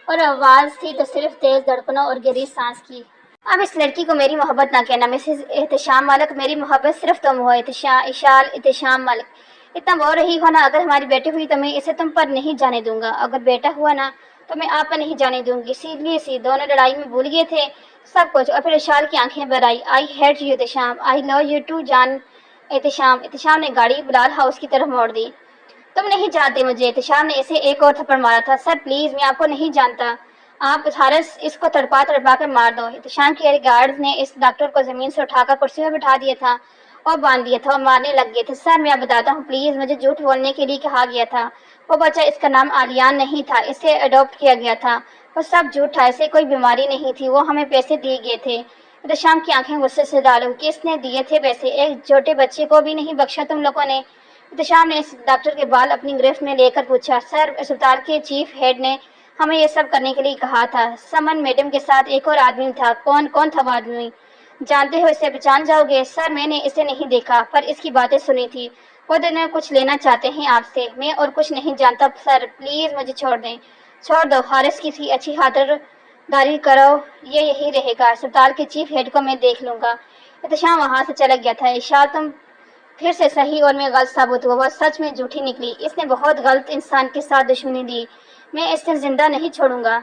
اور آواز تھی تو صرف تیز دھڑکنوں اور گہری سانس کی۔ اب اس لڑکی کو میری محبت نہ کہنا مسز احتشام ملک، میری محبت صرف تم ہو۔ اشال، احتشام ملک، اتنا بول رہی ہو نا، اگر ہماری بیٹی ہوئی تو میں اسے تم پر نہیں جانے دوں گا، اگر بیٹا ہوا نا تو میں آپ پر نہیں جانے دوں گی۔ سی دونوں لڑائی میں بھول گئے تھے سب کچھ، اور پھر اشال کی آنکھیں بھر آئی۔ I hate you Ehtisham, I love you too جان احتشام۔ احتشام نے گاڑی بلال ہاؤس کی طرف موڑ دی۔ تم نہیں جانتے مجھے، احتشام نے اسے ایک اور تھپڑ مارا تھا۔ سر پلیز، میں آپ کو نہیں جانتا، آپ حارث اس کو تڑپا کر مار دو۔ احتشام کے گارڈز نے اس ڈاکٹر کو زمین سے اٹھا کر کرسی میں بٹھا دیا تھا اور باندھ دیا تھا اور مارنے لگ گئے تھے۔ سر میں آپ بتاتا ہوں پلیز، مجھے جھوٹ بولنے کے لیے کہا گیا تھا۔ وہ بچہ، اس کا نام آلیان نہیں تھا، اسے اڈاپٹ کیا گیا تھا۔ وہ سب جھوٹ تھا، ایسے کوئی بیماری نہیں تھی، وہ ہمیں پیسے دیے گئے تھے۔ احتشام کی آنکھیں غصے سے ڈالو، کس نے دیے تھے پیسے؟ ایک چھوٹے بچے کو بھی نہیں بخشا تم لوگوں نے؟ احتشام نے اس ڈاکٹر کے بال اپنی گرفت میں لے کر پوچھا۔ سر، اسپتال کے چیف ہیڈ نے ہمیں یہ سب کرنے کے لیے کہا تھا۔ سمن میڈم کے ساتھ ایک اور آدمی تھا۔ کون تھا وہ آدمی؟ جانتے ہو اسے؟ پہچان جاؤ گے؟ سر، میں نے اسے نہیں دیکھا، پر اس کی باتیں سنی تھی۔ وہ دونوں کچھ لینا چاہتے ہیں آپ سے۔ میں اور کچھ نہیں جانتا سر، پلیز مجھے چھوڑ دیں۔ چھوڑ دو، حارث کی اچھی خاطر داری کرو، یہ یہی رہے گا۔ اسپتال کے چیف ہیڈ کو میں دیکھ لوں گا۔ احتشام وہاں سے چلا گیا تھا۔ اشال، تم پھر سے صحیح اور میں غلط ثابت ہوا۔ وہ سچ میں جھوٹی نکلی۔ اس نے بہت غلط انسان کے ساتھ دشمنی دی۔ میں اسے زندہ نہیں چھوڑوں گا۔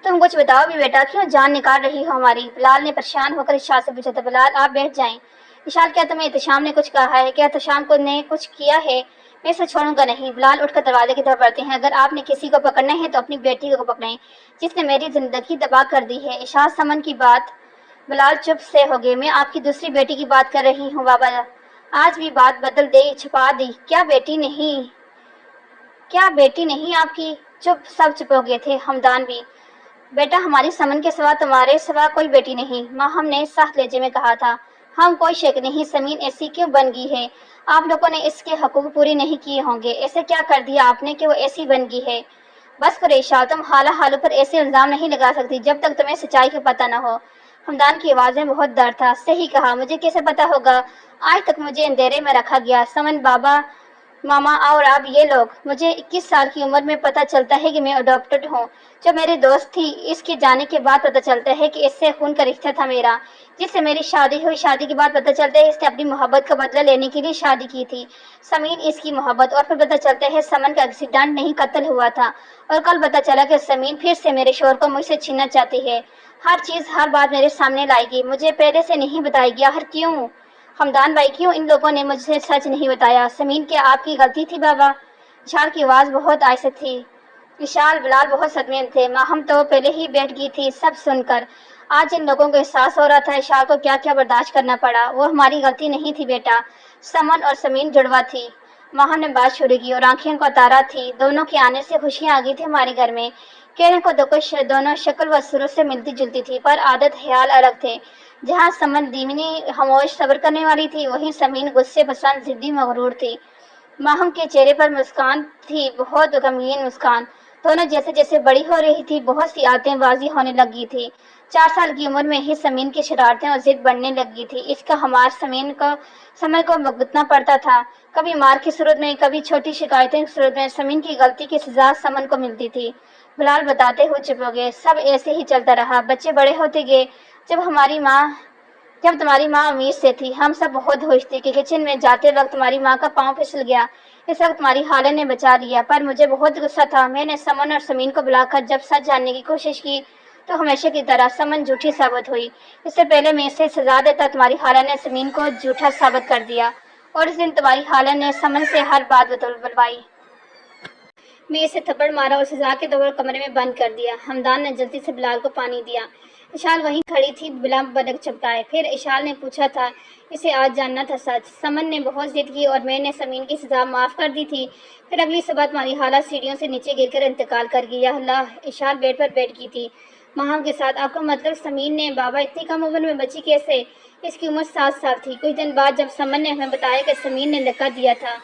تم کچھ بتاؤ بھی بیٹا، کیوں جان نکال رہی ہو ہماری؟ بلال نے پریشان ہو کر اشال سے پوچھا تھا۔ بلال، آپ بیٹھ جائیں۔ اشال، کیا تمہیں احتشام نے کچھ کہا ہے؟ کیا احتشام نے کچھ کیا ہے؟ میں اسے چھوڑوں گا نہیں۔ بلال اٹھ کر دروازے کی طرف بڑھتے ہیں۔ اگر آپ نے کسی کو پکڑنا ہے تو اپنی بیٹی کو پکڑیں، جس نے میری زندگی تباہ کر دی ہے۔ اشال، سمن کی بات۔ بلال چپ سے ہو گئے۔ میں آپ کی دوسری بیٹی کی بات کر رہی ہوں بابا۔ آج بھی بات بدل دے، چھپا دی۔ کیا بیٹی نہیں آپ کی؟ سب چپ ہو گئے تھے، ہمدان بھی۔ بیٹا، ہماری سمن کے سوا تمہارے سوا کوئی بیٹی نہیں، ماں ہم نے سخت لہجے میں کہا تھا۔ ہم کوئی شک نہیں، سمین ایسی کیوں بن گئی ہے؟ آپ لوگوں نے اس کے حقوق پورے نہیں کیے ہوں گے۔ ایسے کیا کر دیا آپ نے کہ وہ ایسی بن گئی ہے؟ بس کرو اشال، تم حالوں پر ایسے الزام نہیں لگا سکتی جب تک تمہیں سچائی کا پتہ نہ ہو۔ ہمدان کی آواز میں بہت ڈر تھا۔ صحیح کہا، مجھے کیسے پتا ہوگا؟ آج تک مجھے اندھیرے میں رکھا گیا۔ سمن، بابا، ماما اور اب یہ لوگ۔ مجھے 21 سال کی عمر میں پتہ چلتا ہے کہ میں اڈاپٹڈ ہوں۔ جو میری دوست تھی، اس کے جانے کے بعد پتہ چلتا ہے کہ اس سے خون کا رشتہ تھا میرا، جس سے میری شادی ہوئی۔ شادی کے بعد پتہ چلتا ہے اس نے اپنی محبت کا بدلہ لینے کے لیے شادی کی تھی، سمین اس کی محبت۔ اور پھر پتہ چلتا ہے سمن کا ایکسیڈنٹ نہیں، قتل ہوا تھا۔ اور کل پتہ چلا کہ سمین پھر سے میرے شوہر کو مجھ سے چھیننا چاہتی ہے۔ ہر چیز، ہر بات میرے سامنے لائے گی، مجھے پہلے سے نہیں بتائے گی۔ آخر کیوں؟ ہمدان بھائی، کیوں ان لوگوں نے مجھے سچ نہیں بتایا؟ سمین، کیا آپ کی غلطی تھی بابا؟ اشال کی آواز بہت آہستہ تھی۔ اشال، بلال بہت صدمے میں تھے۔ ماں ہم تو پہلے ہی بیٹھ گئی تھی سب سن کر۔ آج ان لوگوں کو احساس ہو رہا تھا اشال کو کیا کیا برداشت کرنا پڑا۔ وہ ہماری غلطی نہیں تھی بیٹا، سمن اور سمین جڑوا تھی۔ ماں نے بات شروع کی اور آنکھیں کو تارا تھی۔ دونوں کے آنے سے خوشیاں آ گئی تھی ہمارے گھر میں۔ کہنے کو دونوں شکل و صورت سے ملتی جلتی تھی، پر عادت خیال الگ تھے۔ جہاں سمن دھیمی خاموش صبر کرنے والی تھی، وہیں سمین غصے پسند ضدی مغرور تھی۔ ماہم کے چہرے پر مسکان تھی، بہت غمگین مسکان۔ دونوں جیسے جیسے بڑی ہو رہی تھی، بہت سی عادتیں واضح ہونے لگی تھی۔ 4 سال کی عمر میں ہی سمین کی شرارتیں اور ضد بڑھنے لگی تھی۔ اس کا ہمار سمن کو بھگتنا پڑتا تھا، کبھی مار کی صورت میں، کبھی چھوٹی شکایتیں کی صورت میں۔ سمین کی غلطی کی سزا سمن کو ملتی تھی۔ بلال بتاتے ہوئے چپ ہو گئے۔ سب ایسے ہی چلتا رہا، بچے بڑے ہوتے گئے۔ جب تمہاری ماں امید سے تھی، ہم سب بہت خوش تھے کہ کچن میں جاتے وقت تمہاری ماں کا پاؤں پھسل گیا، اس وقت تمہاری خالہ نے بچا لیا۔ پر مجھے بہت غصہ تھا۔ میں نے سمن اور سمین کو بلا کر جب سچ جاننے کی کوشش کی تو ہمیشہ کی طرح سمن جھوٹی ثابت ہوئی۔ اس سے پہلے میں اسے سزا دیتا، تمہاری خالہ نے سمین کو جھوٹا ثابت کر دیا، اور اس دن تمہاری خالہ نے سمن سے ہر بات بلوائی۔ میں اسے تھپڑ مارا اور سزا کے طور پر کمرے میں بند کر دیا۔ ہمدان نے جلدی سے بلال کو پانی دیا۔ اشال وہیں کھڑی تھی بلا بدک چپکائے۔ پھر اشال نے پوچھا تھا، اسے آج جاننا تھا سچ۔ سمن نے بہت ضد کی اور میں نے سمین کی سزا معاف کر دی تھی۔ پھر اگلی صبح تمہاری خالہ سیڑھیوں سے نیچے گر کر انتقال کر گئی۔ یا اللہ! اشال بیڈ پر بیٹھ گئی تھی ماہم کے ساتھ۔ آپ کا مطلب سمین نے؟ بابا، اتنی کم عمر میں بچی کیسے؟ اس کی عمر 7 سال تھی۔ کچھ دن بعد جب سمن نے ہمیں بتایا کہ سمین نے دھکا دیا تھا،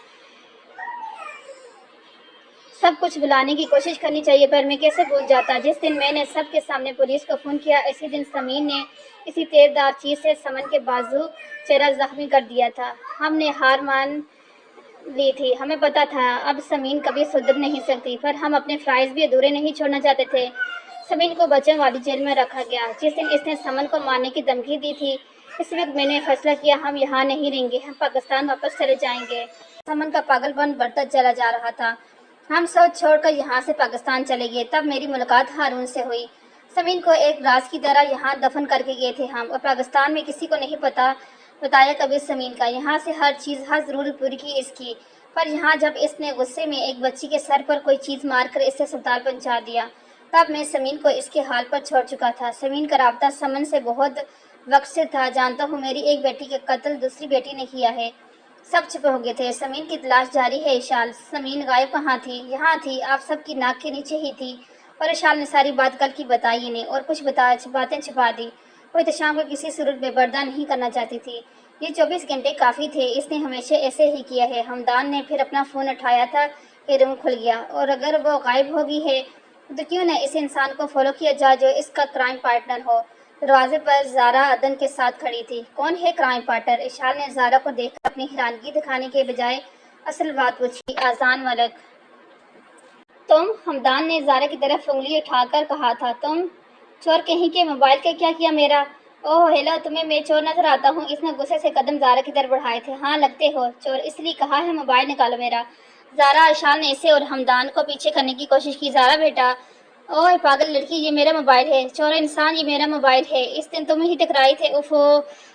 سب کچھ بلانے کی کوشش کرنی چاہیے، پر میں کیسے بھول جاتا؟ جس دن میں نے سب کے سامنے پولیس کو فون کیا، اسی دن سمین نے کسی تیر دار چیز سے سمن کے بازو چہرہ زخمی کر دیا تھا۔ ہم نے ہار مان لی تھی، ہمیں پتا تھا اب سمین کبھی سدھر نہیں سکتی، پر ہم اپنے فرائض بھی ادھورے نہیں چھوڑنا چاہتے تھے۔ سمین کو بچوں والی جیل میں رکھا گیا۔ جس دن اس نے سمن کو مارنے کی دھمکی دی تھی، اس وقت میں نے فیصلہ کیا ہم یہاں نہیں رہیں گے، ہم پاکستان واپس چلے جائیں گے۔ سمن کا پاگل پن بڑھتا چلا جا رہا تھا۔ ہم سب چھوڑ کر یہاں سے پاکستان چلے گئے۔ تب میری ملاقات ہارون سے ہوئی۔ سمین کو ایک راز کی طرح یہاں دفن کر کے گئے تھے ہم، اور پاکستان میں کسی کو نہیں بتایا کبھی سمین کا۔ یہاں سے ہر چیز، ہر ضرورت پوری کی اس کی، پر یہاں جب اس نے غصے میں ایک بچی کے سر پر کوئی چیز مار کر اسے اسپتال پہنچا دیا، تب میں سمین کو اس کے حال پر چھوڑ چکا تھا۔ سمین کا رابطہ سمن سے بہت وقت سے تھا۔ جانتا ہوں میری ایک بیٹی کا قتل دوسری بیٹی نے کیا ہے۔ سب چھپے ہو گئے تھے۔ سمین کی تلاش جاری ہے اشال۔ سمین غائب کہاں تھی؟ یہاں تھی، آپ سب کی ناک کے نیچے ہی تھی۔ اور اشال نے ساری بات کل کی بتائی انہیں اور کچھ باتیں چھپا دی۔ وہ احتشام کو کسی صورت بے پردہ نہیں کرنا چاہتی تھی۔ یہ 24 گھنٹے کافی تھے، اس نے ہمیشہ ایسے ہی کیا ہے۔ حمدان نے پھر اپنا فون اٹھایا تھا کہ روم کھل گیا، اور اگر وہ غائب ہوگی ہے تو کیوں نہ اس انسان کو فالو کیا جائے جو اس کا کرائم پارٹنر ہو۔ دروازے پر زارا عدن کے ساتھ کھڑی تھی۔ کون ہے کرائم پارٹنر؟ اشال نے زارا کو دیکھ کر اپنی حیرانگی دکھانے کے بجائے اصل بات پوچھی۔ آذان ملک۔ تم؟ حمدان نے زارا کی طرف انگلی اٹھا کر کہا تھا۔ تم چور کہیں کے، موبائل کا کیا کیا میرا؟ اوہ ہیلو، تمہیں میں چور نظر آتا ہوں؟ اس نے غصے سے قدم زارا کی طرف بڑھائے تھے۔ ہاں لگتے ہو چور، اس لیے کہا ہے موبائل نکالو میرا۔ زارا، اشال نے اسے اور حمدان کو پیچھے کرنے کی کوشش کی۔ زارا بیٹا، اوہ پاگل لڑکی، یہ میرا موبائل ہے۔ چور انسان، یہ میرا موبائل ہے، اس دن تم ہی ٹکرائی تھے۔ اوف،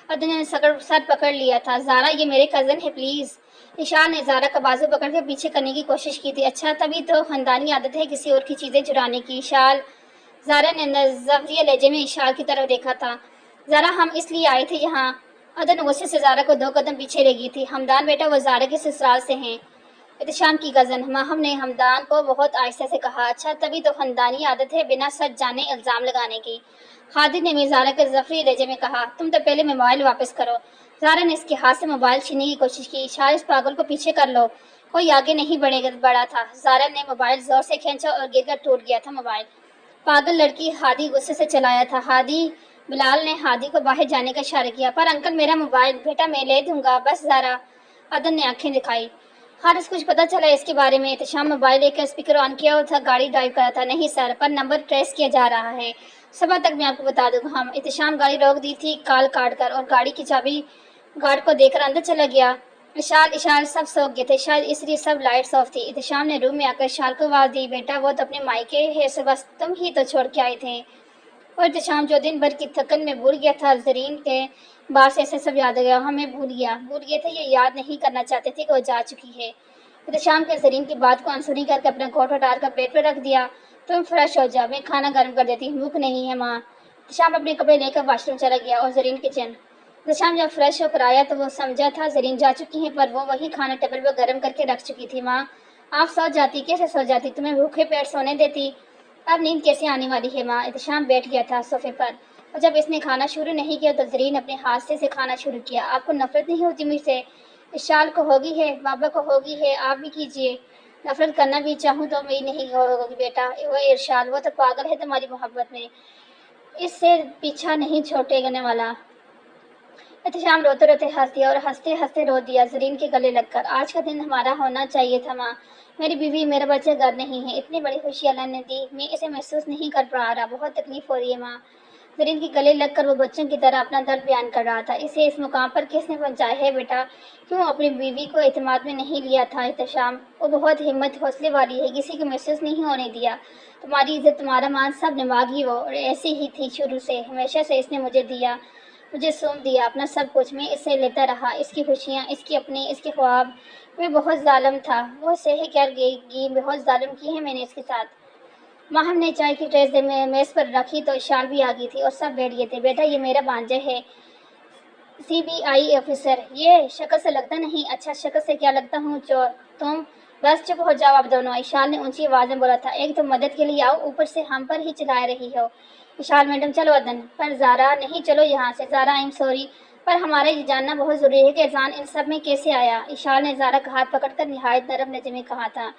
عدن نے سر پکڑ لیا تھا۔ زارا، یہ میرے کزن ہے، پلیز۔ اشال نے زارا کا بازو پکڑ کے پیچھے کرنے کی کوشش کی تھی۔ اچھا، تبھی تو خاندانی عادت ہے کسی اور کی چیزیں چرانے کی۔ اشال، زارا نے نظریہ لہجے میں اشال کی طرف دیکھا تھا۔ زارا، ہم اس لیے آئے تھے یہاں۔ عدن غصے سے زارا کو 2 قدم پیچھے لے گئی تھی۔ حمدان بیٹا، وہ زارا کے سسرال سے ہیں، احتشام کی کزن۔ ماہم نے حمدان کو بہت آہستہ سے کہا۔ اچھا، تبھی تو خاندانی عادت ہے بنا سچ جانے الزام لگانے کی، خالد نے زارا کے ظفری لہجے میں کہا۔ تم تو پہلے موبائل واپس کرو۔ زارا نے اس کے ہاتھ سے موبائل چھیننے کی کوشش کی۔ اشال، اس پاگل کو پیچھے کر لو، کوئی آگے نہیں بڑھا تھا۔ زارا نے موبائل زور سے کھینچا اور گر کر ٹوٹ گیا تھا موبائل۔ پاگل لڑکی، ہادی غصے سے چلایا تھا۔ ہادی، بلال نے ہادی کو باہر جانے کا اشارہ کیا۔ پر انکل، میرا موبائل۔ بیٹا میں لے دوں گا، بس زارا، عدن نے آنکھیں دکھائی۔ خالد، کچھ پتا چلا اس کے بارے میں؟ احتشام، موبائل لے کر اسپیکر آن کیا ہوا تھا، گاڑی ڈرائیو کر رہا تھا؟ نہیں سر، پر نمبر ٹریس کیا جا رہا ہے، صبح تک میں آپ کو بتا دوں گا۔ احتشام، گاڑی روک دی تھی کال کاٹ کر، اور گاڑی کی چابی گارڈ کو دے کر اندر چلا گیا۔ اشال، سب سو گئے تھے شاید، اس لیے سب لائٹس آف تھی۔ احتشام نے روم میں آ کر اشال کو آواز دی۔ بیٹا، وہ تو اپنے مائکے ہے، صبح تم ہی تو چھوڑ کے آئے تھے۔ اور احتشام، جو دن بھر کی تھکن میں بھول گیا تھا، زرین کے بعد سے ایسے سب یاد آ گیا۔ ہمیں بھول گئے تھے، یہ یاد نہیں کرنا چاہتے تھے کہ وہ جا چکی ہے۔ احتشام کے زرین کی بات کو انسنی کر کے اپنا کوٹ اتار کر بیڈ پہ رکھ دیا۔ تم فریش ہو جاؤ، میں کھانا گرم کر دیتی ہوں، بھوک نہیں ہے ماں۔ احتشام اپنے کپڑے لے کر واش روم چلا گیا اور زرین کچن۔ احتشام جب فریش ہو کر آیا تو وہ سمجھا تھا زرین جا چکی ہے، پر وہ وہی کھانا ٹیبل پہ گرم کر کے رکھ چکی تھی۔ ماں، آپ سو جاتی؟ کیسے سو جاتی؟ تمہیں بھوکے پیٹ سونے دیتی؟ اب نیند کیسے آنے والی ہے ماں؟ احتشام بیٹھ گیا تھا صوفے پر، اور جب اس نے کھانا شروع نہیں کیا تو زرین اپنے ہاتھ سے کھانا شروع کیا۔ آپ کو نفرت نہیں ہوتی مجھ سے؟ اشال کو ہوگی ہے، بابا کو ہوگی ہے، آپ بھی کیجیے۔ نفرت کرنا بھی چاہوں تو میں نہیں ہوگی بیٹا۔ وہ ارشاد، وہ تو پاگل ہے تمہاری محبت میں، اس سے پیچھا نہیں چھوڑنے والا۔ احتشام روتے روتے ہنس دیا اور ہنستے ہنستے رو دیا زرین کے گلے لگ کر۔ آج کا دن ہمارا ہونا چاہیے تھا ماں، میری بیوی، میرا بچہ گھر نہیں ہے، اتنی بڑی خوشی اللہ نے دی، میں اسے محسوس نہیں کر پا رہا، بہت تکلیف ہو رہی ہے ماں۔ زرین کے گلے لگ کر وہ بچوں کی طرح اپنا درد بیان کر رہا تھا۔ اسے اس مقام پر کس نے پہنچایا ہے بیٹا؟ کیوں اپنی بیوی کو اعتماد میں نہیں لیا تھا؟ احتشام، وہ بہت ہمت حوصلے والی ہے، کسی کو محسوس نہیں ہونے دیا، تمہاری عزت، تمہارا مان سب نبھاگی وہ، اور ایسی ہی تھی شروع سے، ہمیشہ سے اس نے مجھے سونپ دیا اپنا سب کچھ، میں اسے لیتا رہا، اس کی خوشیاں، اس کی اپنی، اس کے خواب۔ میں بہت ظالم تھا، وہ سہے کر گئی، بہت ظالم کی ہے میں نے اس کے ساتھ۔ ماہم نے چائے کی ٹرے میز پر رکھی تو اشال بھی آ گئی تھی اور سب بیٹھ گئے تھے۔ بیٹا، یہ میرا بھانجا ہے، CBI آفیسر، یہ شکل سے لگتا نہیں؟ اچھا، شکل سے کیا لگتا ہوں؟ چور؟ تم بس چپ ہو جاؤ آپ دونوں، اشال نے اونچی آواز میں بولا تھا۔ ایک تو مدد کے لیے آؤ، اوپر سے ہم پر ہی چلا رہی ہو۔ اشال، میڈم چلو عدن، پر زارا نہیں، چلو یہاں سے۔ زارا، آئی ایم سوری، پر ہمارا یہ جاننا بہت ضروری ہے کہ اذان ان سب میں کیسے آیا؟ اشال نے زارا کا ہاتھ پکڑ کر نہایت نرم لہجے میں کہا تھا۔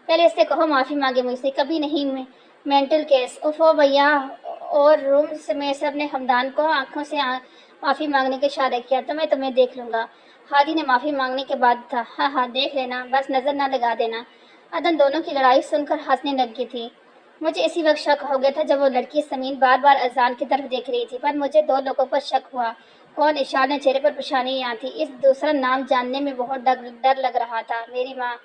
پہلے اس سے کہو معافی مانگے مجھ سے، کبھی نہیں، مینٹل کیس۔ اوفو بھیا، اور روم میں سب نے حمدان کو آنکھوں سے معافی مانگنے کا اشارہ کیا۔ تو میں تمہیں دیکھ لوں گا۔ ہادی نے معافی مانگنے کے بعد تھا، ہاں ہاں دیکھ لینا، بس نظر نہ لگا دینا۔ عدن دونوں کی لڑائی سن کر ہنسنے لگ گئی تھی۔ مجھے اسی وقت شک ہو گیا تھا جب وہ لڑکی سمین بار بار اذان کی طرف دیکھ رہی تھی، پر مجھے 2 لوگوں پر شک ہوا۔ کون؟ اشال نے چہرے پر پریشانیاں تھی، اس دوسرا نام جاننے میں بہت ڈر لگ رہا تھا۔ میری ماں۔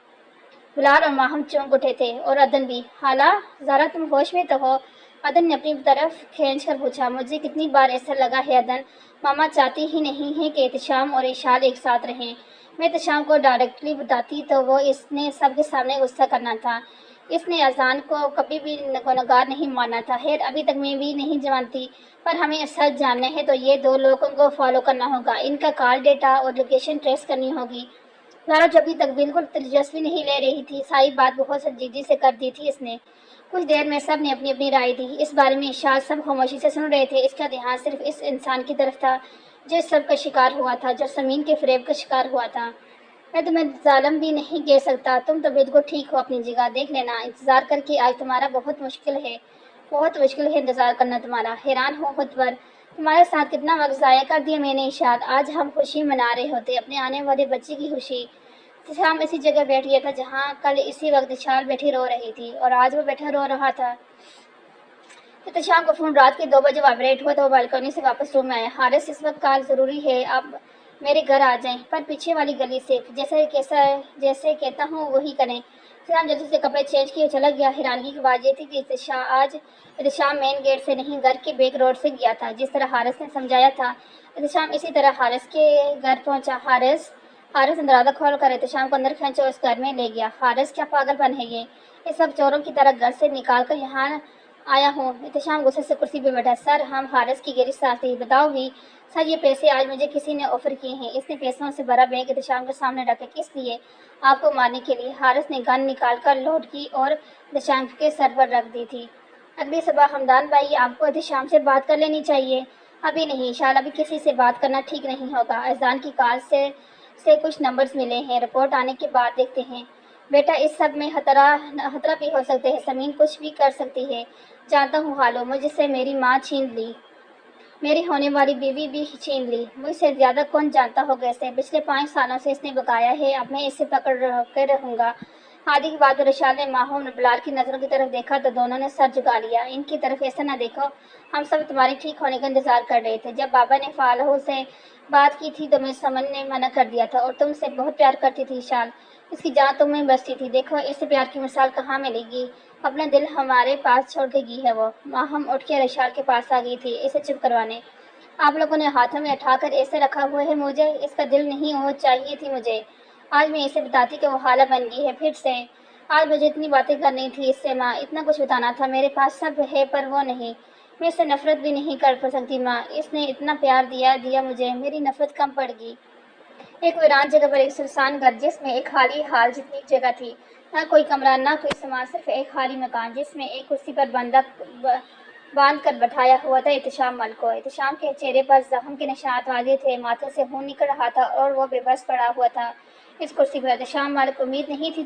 بلال اور ماہم چونک اٹھے تھے، اور عدن بھی۔ حالا، زارا تم ہوش میں تو ہو؟ عدن نے اپنی طرف کھینچ کر پوچھا۔ مجھے کتنی بار ایسا لگا ہے عدن، ماما چاہتی ہی نہیں ہے کہ احتشام اور اشال ایک ساتھ رہیں۔ میں احتشام کو ڈائریکٹلی بتاتی تو وہ اس نے سب کے سامنے غصہ کرنا تھا، اس نے اذان کو کبھی بھی گنہگار نہیں ماننا تھا۔ خیر، ابھی تک میں بھی نہیں جانتی، پر ہمیں سچ جاننا ہے تو یہ 2 لوگوں کو فالو کرنا ہوگا، ان کا کال ڈیٹا اور لوکیشن ٹریس کرنی ہوگی۔ زارا جو ابھی تک بالکل دلچسپی نہیں لے رہی تھی، ساری بات بہت سنجیدگی سے کر دی تھی اس نے۔ کچھ دیر میں سب نے اپنی اپنی رائے دی اس بارے میں، شاید سب خاموشی سے سن رہے تھے۔ اس کا دھیان صرف اس انسان کی طرف تھا جو اس سب کا شکار ہوا تھا، جو سمین کے فریب کا شکار ہوا تھا۔ میں تمہیں ظالم بھی نہیں کہہ سکتا، تم تو بالکل ٹھیک ہو اپنی جگہ۔ دیکھ لینا، انتظار کر کے آج تمہارا بہت مشکل ہے انتظار کرنا تمہارا۔ حیران ہو خود پر، تمہارے ساتھ کتنا وقت ضائع کر دیا میں نے اشاد۔ آج ہم خوشی منا رہے ہوتے، اپنے آنے والے بچے کی خوشی۔ شام اسی جگہ بیٹھ گیا تھا جہاں کل اسی وقت اشال بیٹھی رو رہی تھی، اور آج وہ بیٹھا رو رہا تھا۔ احتشام کا فون رات کے 2 بجے وائبریٹ ہوا تو وہ بالکنی سے واپس روم میں آیا۔ حارث، اس وقت کال ضروری ہے، آپ میرے گھر آ جائیں، پر پیچھے والی گلی سے۔ جیسے کہتا ہوں وہی کریں۔ احتشام جلدی سے کپڑے چینج کیے چلا گیا۔ حیرانگی کی بات یہ تھی کہ احتشام مین گیٹ سے نہیں، گھر کے بیک روڈ سے گیا تھا، جس طرح حارث نے سمجھایا تھا۔ احتشام اسی طرح حارث کے گھر پہنچا۔ حارث نے دروازہ کھول کر احتشام کو اندر کھینچا اور اس گھر میں لے گیا۔ حارث، کیا پاگل پن ہے یہ؟ اس وقت چوروں کی طرح گھر سے نکال کر یہاں آیا ہوں۔ احتشام غصے سے کرسی پہ بیٹھا۔ سر، ہم حارث کی گہری سانس لی۔ بتاؤ بھی سر، یہ پیسے آج مجھے کسی نے آفر کیے ہیں۔ اس نے پیسوں سے بھرا بیگ احتشام کے سامنے رکھا۔ کس لیے؟ آپ کو مارنے کے لیے۔ حارث نے گن نکال کر لوڈ کی اور احتشام کے سر پر رکھ دی تھی۔ اگلی صبح حمدان بھائی، آپ کو احتشام سے بات کر لینی چاہیے۔ ابھی نہیں شال، ابھی کسی سے بات کرنا ٹھیک نہیں ہوگا۔ اذان کی کال سے کچھ نمبرز ملے ہیں، رپورٹ آنے کے بعد دیکھتے ہیں۔ بیٹا، اس سب میں خطرہ بھی ہو سکتے ہیں، سمین کچھ بھی کر سکتی ہے۔ جانتا ہوں حالو، مجھ سے میری ماں چھین لی، میری ہونے والی بیوی بھی چھین لی، مجھ سے زیادہ کون جانتا ہوگا اسے۔ پچھلے 5 سالوں سے اس نے بقایا ہے، اب میں اسے پکڑ کے رہوں گا۔ ہادی کی بات پر اشال نے ماہو اور بلال کی نظروں کی طرف دیکھا تو دونوں نے سر جھکا لیا۔ ان کی طرف ایسا نہ دیکھو، ہم سب تمہارے ٹھیک ہونے کا انتظار کر رہے تھے۔ جب بابا نے فالو سے بات کی تھی تو میں سمن نے منع کر دیا تھا، اور تم سے بہت پیار کرتی تھی اشال، اس کی جان تم میں بستی تھی۔ دیکھو اس سے پیار کی مثال کہاں ملے گی، اپنا دل ہمارے پاس چھوڑ کے گئی ہے وہ۔ ماہم اٹھ کے اشال کے پاس آ گئی تھی اسے چپ کروانے۔ آپ لوگوں نے ہاتھوں میں اٹھا کر ایسے رکھا ہوا ہے مجھے، اس کا دل نہیں وہ چاہیے تھی مجھے۔ آج میں اسے بتاتی کہ وہ حالہ بن گئی ہے پھر سے۔ آج مجھے اتنی باتیں کرنی تھی اس سے ماں، اتنا کچھ بتانا تھا، میرے پاس سب ہے پر وہ نہیں۔ میں اس سے نفرت بھی نہیں کر سکتی ماں، اس نے اتنا پیار دیا مجھے، میری نفرت کم پڑ گئی۔ ایک ویران جگہ پر ایک سنسان گھر، جس میں ایک خالی ہال جتنی جگہ تھی، نہ کوئی کمرہ نہ کوئی سامان، صرف ایک خالی مکان جس میں ایک کرسی پر باندھ کر بٹھایا ہوا تھا احتشام مل کو۔ احتشام کے چہرے پر زخم کے نشانات واضح تھے، ماتھے سے خون نکل رہا تھا اور وہ بے بس پڑا ہوا تھا اس کرسی پر۔ احتشام مل کو امید نہیں تھی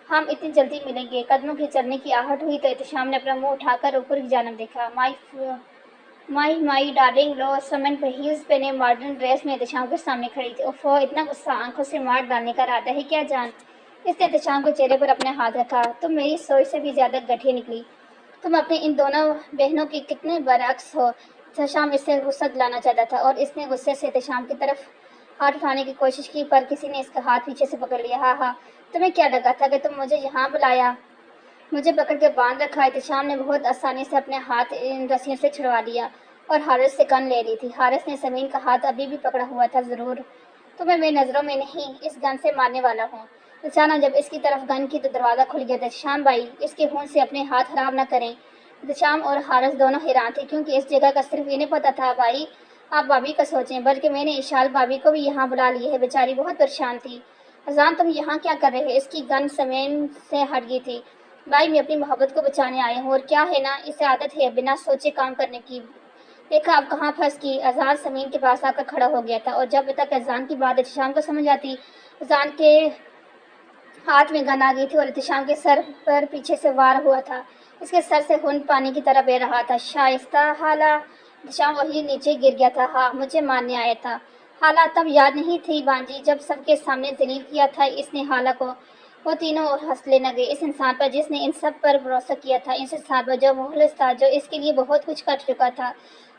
ہم اتنی جلدی ملیں گے۔ قدموں کے چلنے کی آہٹ ہوئی تو احتشام نے اپنا منہ اٹھا کر اوپر کی جانب دیکھا۔ مائی ڈارلنگ، لو سمن پر ہیلز پہنے ماڈرن ڈریس میں احتشام کے سامنے کھڑی تھی۔ اوفو، اتنا غصہ، آنکھوں سے مار ڈالنے کا ارادہ ہے کیا جان؟ اس نے احتشام کے چہرے پر اپنا ہاتھ رکھا۔ تم میری سوچ سے بھی زیادہ گٹھیا نکلی، تم اپنی ان دونوں بہنوں کی کتنے برعکس ہو۔ احتشام اس سے غصہ دلانا چاہتا تھا اور اس نے غصے سے احتشام کی طرف ہاتھ اٹھانے کی کوشش کی، پر کسی نے اس کا ہاتھ پیچھے سے پکڑ لیا۔ ہاں، تمہیں کیا لگا تھا کہ تم مجھے یہاں بلایا، مجھے پکڑ کے باندھ رکھا۔ احتشام نے بہت آسانی سے اپنے ہاتھ ان رسیوں سے چھڑوا لیا اور حارث سے گن لے لی تھی۔ حارث نے سمین کا ہاتھ ابھی بھی پکڑا ہوا تھا۔ ضرور تمہیں میری نظروں میں نہیں، اس گن سے مارنے والا ہوں۔ اچانک جب اس کی طرف گن کی تو دروازہ کھل گیا تھا۔ احتشام بھائی، اس کے خون سے اپنے ہاتھ خراب نہ کریں۔ احتشام اور حارث دونوں حیران تھے، کیونکہ اس جگہ کا صرف انہیں پتا تھا۔ بھائی، آپ بھابھی کا سوچیں، بلکہ میں نے اشال بھابھی کو بھی یہاں بلا لی ہے، بیچاری بہت پریشان تھی۔ اذان، تم یہاں کیا کر رہے؟ اس کی گن سمین سے ہٹ گئی تھی۔ بھائی، میں اپنی محبت کو بچانے آئی ہوں، اور کیا ہے نا، اسے عادت ہے بنا سوچے کام کرنے کی۔ دیکھا اب کہاں پھنس گئی۔ اذان سمین کے پاس آ کر کھڑا ہو گیا تھا، اور جب تک اذان کی بات احتشام کو سمجھ آتی، اذان کے ہاتھ میں گن آ گئی تھی اور احتشام کے سر پر پیچھے سے وار ہوا تھا۔ اس کے سر سے خون پانی کی طرح بہہ رہا تھا۔ شائستہ حالہ، احتشام وہی نیچے گر گیا تھا۔ ہاں، مجھے مارنے آیا تھا۔ حالہ تب یاد نہیں تھی بانجی، جب سب کے سامنے ذلیل کیا تھا اس نے حالہ کو۔ وہ تینوں ہنس لینے لگے، اس انسان پر جس نے ان سب پر بھروسہ کیا تھا، اس انسان پر جو مخلص تھا، جو اس کے لیے بہت کچھ کر چکا تھا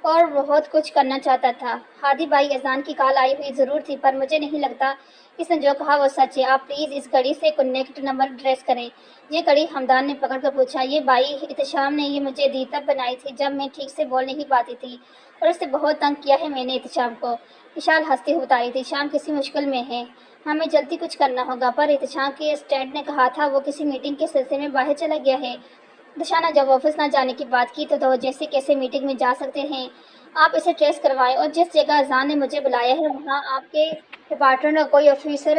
اور بہت کچھ کرنا چاہتا تھا۔ ہادی بھائی، اذان کی کال آئی ہوئی ضرور تھی، پر مجھے نہیں لگتا اس نے جو کہا وہ سچ ہے۔ آپ پلیز اس گھڑی سے کنیکٹ نمبر ٹریس کریں۔ یہ گھڑی حمدان نے پکڑ کر پوچھا۔ یہ بھائی احتشام نے یہ مجھے دی، تب بنائی تھی جب میں ٹھیک سے بول نہیں پاتی تھی، اور اس سے بہت تنگ کیا ہے میں نے احتشام کو۔ اشال ہنستے ہوئے بتا رہی تھی۔ احتشام کسی مشکل میں ہے، ہمیں جلدی کچھ کرنا ہوگا، پر احتشام کے اسٹینڈ نے کہا تھا وہ کسی میٹنگ کے سلسلے میں باہر چلا گیا ہے۔ احتشام نے جب آفس نہ جانے کی بات کی تو جیسے کیسے میٹنگ میں جا سکتے ہیں، آپ اسے ٹریس کروائیں، اور جس جگہ اذان نے مجھے بلایا ہے وہاں آپ کے ڈپارٹمنٹ کا کوئی آفیسر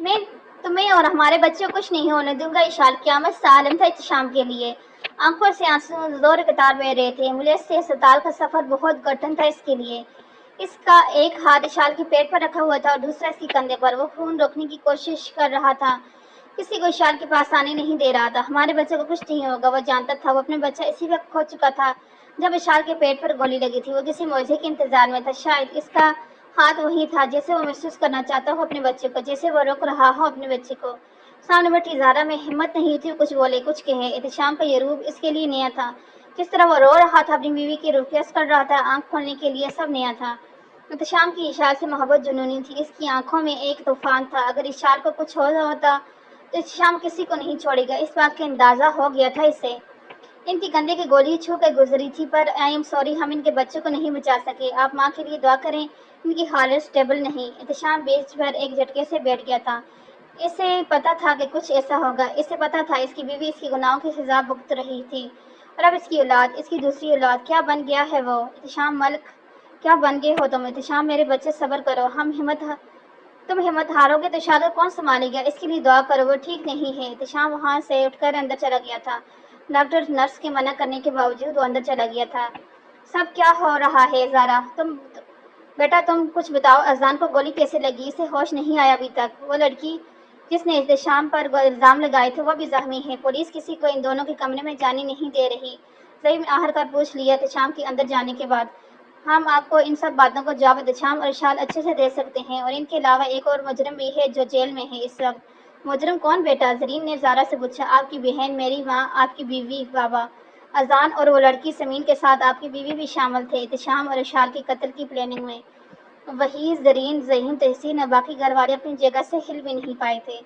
میں تمہیں اور ہمارے بچے کو کچھ نہیں ہونے دوں گا، یہ شال قیامت سے عالم تھا احتشام کے لیے۔ آنکھوں سے آنسو زور قطار بہ رہے تھے، ایمبولینس سے اسپتال کا سفر بہت کٹھن تھا اس کے لیے۔ اس کا ایک ہاتھ اشال کے پیٹ پر رکھا ہوا تھا اور دوسرا اس کے کندھے پر۔ وہ خون روکنے کی کوشش کر رہا تھا، کسی کو اشال کے پاس آنے نہیں دے رہا تھا۔ ہمارے بچے کو کچھ نہیں ہوگا، وہ جانتا تھا۔ وہ اپنے بچہ اسی وقت کھو چکا تھا جب اشال کے پیٹ پر گولی لگی تھی۔ وہ کسی معجزے کے انتظار میں تھا، شاید اس کا ہاتھ وہی تھا جیسے وہ محسوس کرنا چاہتا ہو اپنے بچے کو، جیسے وہ روک رہا ہو اپنے بچے کو۔ سامنے بیٹھی زارا میں ہمت نہیں تھی کچھ بولے، کچھ کہے۔ احتشام کا یہ روپ اس کے لیے نیا تھا، جس طرح وہ رو رہا تھا، اپنی بیوی کی ریکویسٹ کر رہا تھا، آنکھ کھولنے کے لیے، سب نیا تھا۔ احتشام کی اشال سے محبت جنونی تھی، اس کی آنکھوں میں ایک طوفان تھا۔ اگر اشال کو کچھ ہو ہوتا تو احتشام کسی کو نہیں چھوڑے گا، اس بات کا اندازہ ہو گیا تھا اسے۔ ان کی کندھے کی گولی چھو کر گزری تھی، پر آئی ایم سوری، ہم ان کے بچوں کو نہیں بچا سکے۔ آپ ماں کے لیے دعا کریں، ان کی حالت سٹیبل نہیں۔ احتشام بیچ پر ایک جھٹکے سے بیٹھ گیا تھا۔ اسے پتا تھا کہ کچھ ایسا ہوگا، اسے پتا تھا اس کی بیوی اس کی گناہوں کی سزا بھگت رہی تھی، اور اب اس کی اولاد، اس کی دوسری اولاد، کیا بن گیا ہے وہ؟ احتشام ملک، کیا بن گئے ہو تم؟ احتشام میرے بچے، صبر کرو، تم ہمت ہارو گے تو اشال کو کون سنبھالے گا؟ اس کے لیے دعا کرو، وہ ٹھیک نہیں ہے۔ احتشام وہاں سے اٹھ کر اندر چلا گیا تھا، ڈاکٹر نرس کے منع کرنے کے باوجود وہ اندر چلا گیا تھا۔ سب کیا ہو رہا ہے زارا؟ بیٹا تم کچھ بتاؤ، اذان کو گولی کیسے لگی؟ اسے ہوش نہیں آیا ابھی تک۔ وہ لڑکی جس نے احتشام پر الزام لگائے تھے وہ بھی زخمی ہے، پولیس کسی کو ان دونوں کے کمرے میں جانے نہیں دے رہی۔ ظہیر نے آہر کر پوچھ لیا احتشام کے اندر جانے کے بعد۔ ہم آپ کو ان سب باتوں کا جواب احتشام اور اشال اچھے سے دے سکتے ہیں، اور ان کے علاوہ ایک اور مجرم بھی ہے جو جیل میں ہے اس وقت۔ مجرم کون بیٹا؟ زرین نے زارا سے پوچھا۔ آپ کی بہن، میری ماں، آپ کی بیوی، بابا اذان اور وہ لڑکی سمین کے ساتھ آپ کی بیوی بھی شامل تھے احتشام اور اشال کے قتل کی پلاننگ میں۔ وہی زرین، ذہین، تحسین اور باقی گھر والے اپنی جگہ سے ہل بھی نہیں پائے تھے،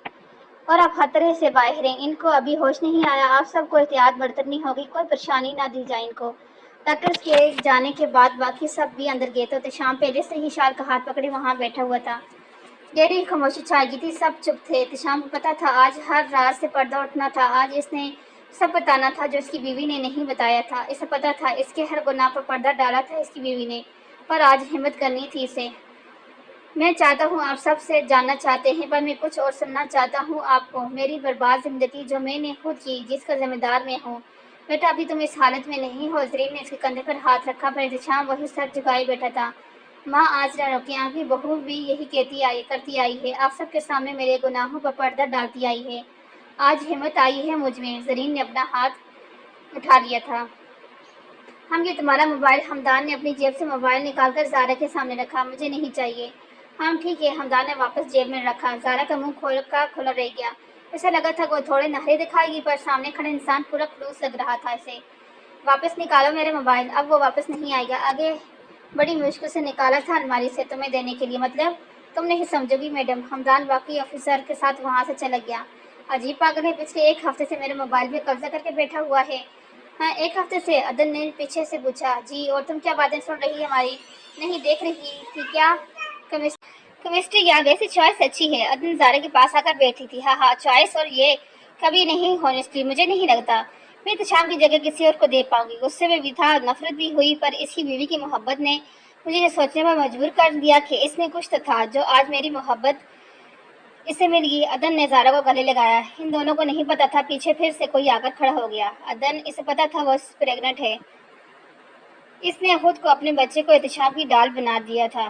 اور اب خطرے سے باہر ہیں۔ ان کو ابھی ہوش نہیں آیا، آپ سب کو احتیاط برتنی ہوگی، کوئی پریشانی نہ دی جائے ان کو۔ ڈاکٹرز کے جانے کے بعد باقی سب بھی اندر گئے تو احتشام پہلے سے ہی اشال کا ہاتھ پکڑے وہاں بیٹھا ہوا تھا۔ گہری خاموشی چھا گئی تھی، سب چپ تھے۔ احتشام کو پتا تھا آج ہر راز سے پردہ اٹھنا تھا، آج اس نے سب بتانا تھا جو اس کی بیوی نے نہیں بتایا تھا۔ اسے پتا تھا اس کے ہر گناہ پر پردہ ڈالا تھا اس کی بیوی نے، پر آج ہمت کرنی تھی اسے۔ میں چاہتا ہوں آپ سب سے جاننا چاہتے ہیں، پر میں کچھ اور سننا چاہتا ہوں آپ کو۔ میری برباد زندگی جو میں نے خود کی، جس کا ذمہ دار میں ہوں۔ بیٹا ابھی تم اس حالت میں نہیں ہو۔ زرین نے اس کے کندھے پر ہاتھ رکھا، پر احتشام وہی سر جھکائے بیٹھا تھا۔ ماں آج نہ روکیں، آپ کی بہو بھی یہی کرتی آئی ہے، آپ سب کے سامنے میرے گناہوں پر پردہ ڈالتی آئی ہے۔ آج ہمت آئی ہے مجھ میں۔ زرین نے اپنا ہاتھ اٹھا لیا تھا۔ یہ تمہارا موبائل؟ حمدان نے اپنی جیب سے موبائل نکال کر زارا کے سامنے رکھا۔ مجھے نہیں چاہیے۔ ٹھیک ہے، حمدان نے واپس جیب میں رکھا۔ زارا کا منہ کھلا رہ گیا، اسے لگا تھا کہ وہ تھوڑے نخرے دکھائے گی، پر سامنے کھڑا انسان پورا خلوص لگ رہا تھا اسے۔ واپس نکالو میرے موبائل، اب وہ واپس نہیں آئے گا۔ آگے بڑی مشکل سے نکالا تھا الماری سے، تمہیں دینے کے لیے۔ مطلب تم نہیں سمجھو گی میڈم۔ حمدان باقی آفیسر کے ساتھ وہاں سے چلا گیا۔ عجیب پاگل ہے، پچھلے ایک ہفتے سے میرے موبائل پہ قبضہ کر کے بیٹھا ہوا ہے۔ ہاں، ایک ہفتے سے؟ عدن نے پیچھے سے پوچھا۔ جی، اور تم کیا باتیں سن رہی ہماری؟ نہیں دیکھ رہی تھی کیا؟ کیمسٹری کی ویسی چوائس اچھی ہے۔ عدن زارا کے پاس آ کر بیٹھی تھی۔ ہاں چوائس، اور یہ کبھی نہیں، ہونیسٹلی مجھے نہیں لگتا میں احتشام کی جگہ کسی اور کو دے پاؤں گی۔ غصے میں بھی تھا، نفرت بھی ہوئی، پر اس کی بیوی کی محبت نے مجھے یہ سوچنے پر مجبور کر دیا کہ اس میں کچھ تو تھا جو آج میری محبت اسے مل گئی۔ عدن نے زارا کو گلے لگایا۔ ان دونوں کو نہیں پتا تھا پیچھے پھر سے کوئی آ کر کھڑا ہو گیا۔ عدن، اسے پتا تھا وہ پریگننٹ ہے۔ اس نے خود کو اپنے بچے کو احتشام کی ڈال بنا دیا تھا۔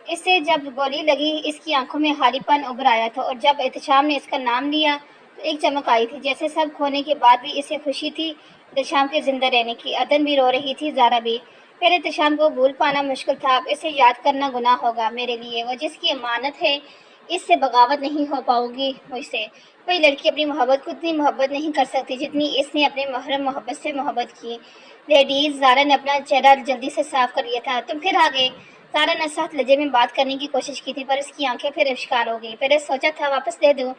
اسے جب گولی لگی اس کی آنکھوں میں خالی پن ابھر آیا تھا، اور جب احتشام نے اس کا نام لیا تو ایک چمک آئی تھی، جیسے سب کھونے کے بعد بھی اسے خوشی تھی احتشام کے زندہ رہنے کی۔ عدن بھی رو رہی تھی، زارا بھی۔ پہلے احتشام کو بھول پانا مشکل تھا، اب اسے یاد کرنا گناہ ہوگا میرے لیے۔ وہ جس کی امانت ہے، اس سے بغاوت نہیں ہو پاؤ گی مجھ سے۔ کوئی لڑکی اپنی محبت کو اتنی محبت نہیں کر سکتی جتنی اس نے اپنے محرم محبت سے محبت کی۔ لیڈیز، زارا نے اپنا چہرہ جلدی سے صاف کر لیا تھا۔ تم پھر آ گئے۔ زارا نے سخت لہجے میں بات کرنے کی کوشش کی تھی، پر اس کی آنکھیں پھر اشکار ہو گئی۔ پہلے سوچا تھا واپس دے دوں،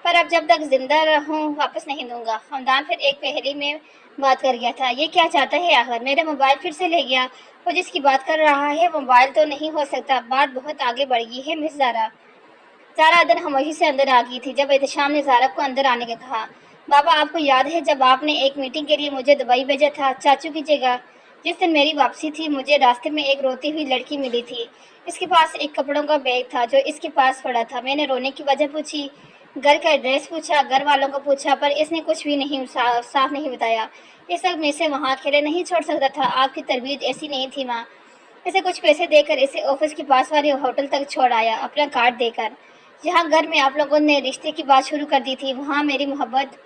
پر اب جب تک زندہ رہوں واپس نہیں دوں گا۔ حمدان پھر ایک پہیلی میں بات کر گیا تھا۔ یہ کیا چاہتا ہے آخر؟ میرا موبائل پھر سے لے گیا۔ وہ جس کی بات کر رہا ہے وہ موبائل تو نہیں ہو سکتا۔ بات بہت آگے بڑھ گئی ہے مس زارا۔ عدن خاموشی سے اندر آ گئی تھی جب احتشام نے زارا کو اندر آنے کا کہا۔ بابا، آپ کو یاد ہے جب آپ نے ایک میٹنگ کے لیے مجھے دبئی بھیجا تھا چاچو کی جگہ؟ جس دن میری واپسی تھی مجھے راستے میں ایک روتی ہوئی لڑکی ملی تھی۔ اس کے پاس ایک کپڑوں کا بیگ تھا جو اس کے پاس پڑا تھا۔ میں نے رونے کی وجہ پوچھی، گھر کا ایڈریس پوچھا، گھر والوں کو پوچھا، پر اس نے کچھ بھی نہیں صاف نہیں بتایا۔ اس وقت میں اسے وہاں اکیلے نہیں چھوڑ سکتا تھا، آپ کی تربیت ایسی نہیں تھی ماں۔ اسے کچھ پیسے دے کر اسے آفس کے پاس والے ہوٹل تک چھوڑ آیا، اپنا کارڈ دے کر۔ جہاں گھر میں آپ لوگوں نے رشتے کی بات شروع کر دی تھی وہاں میری محبت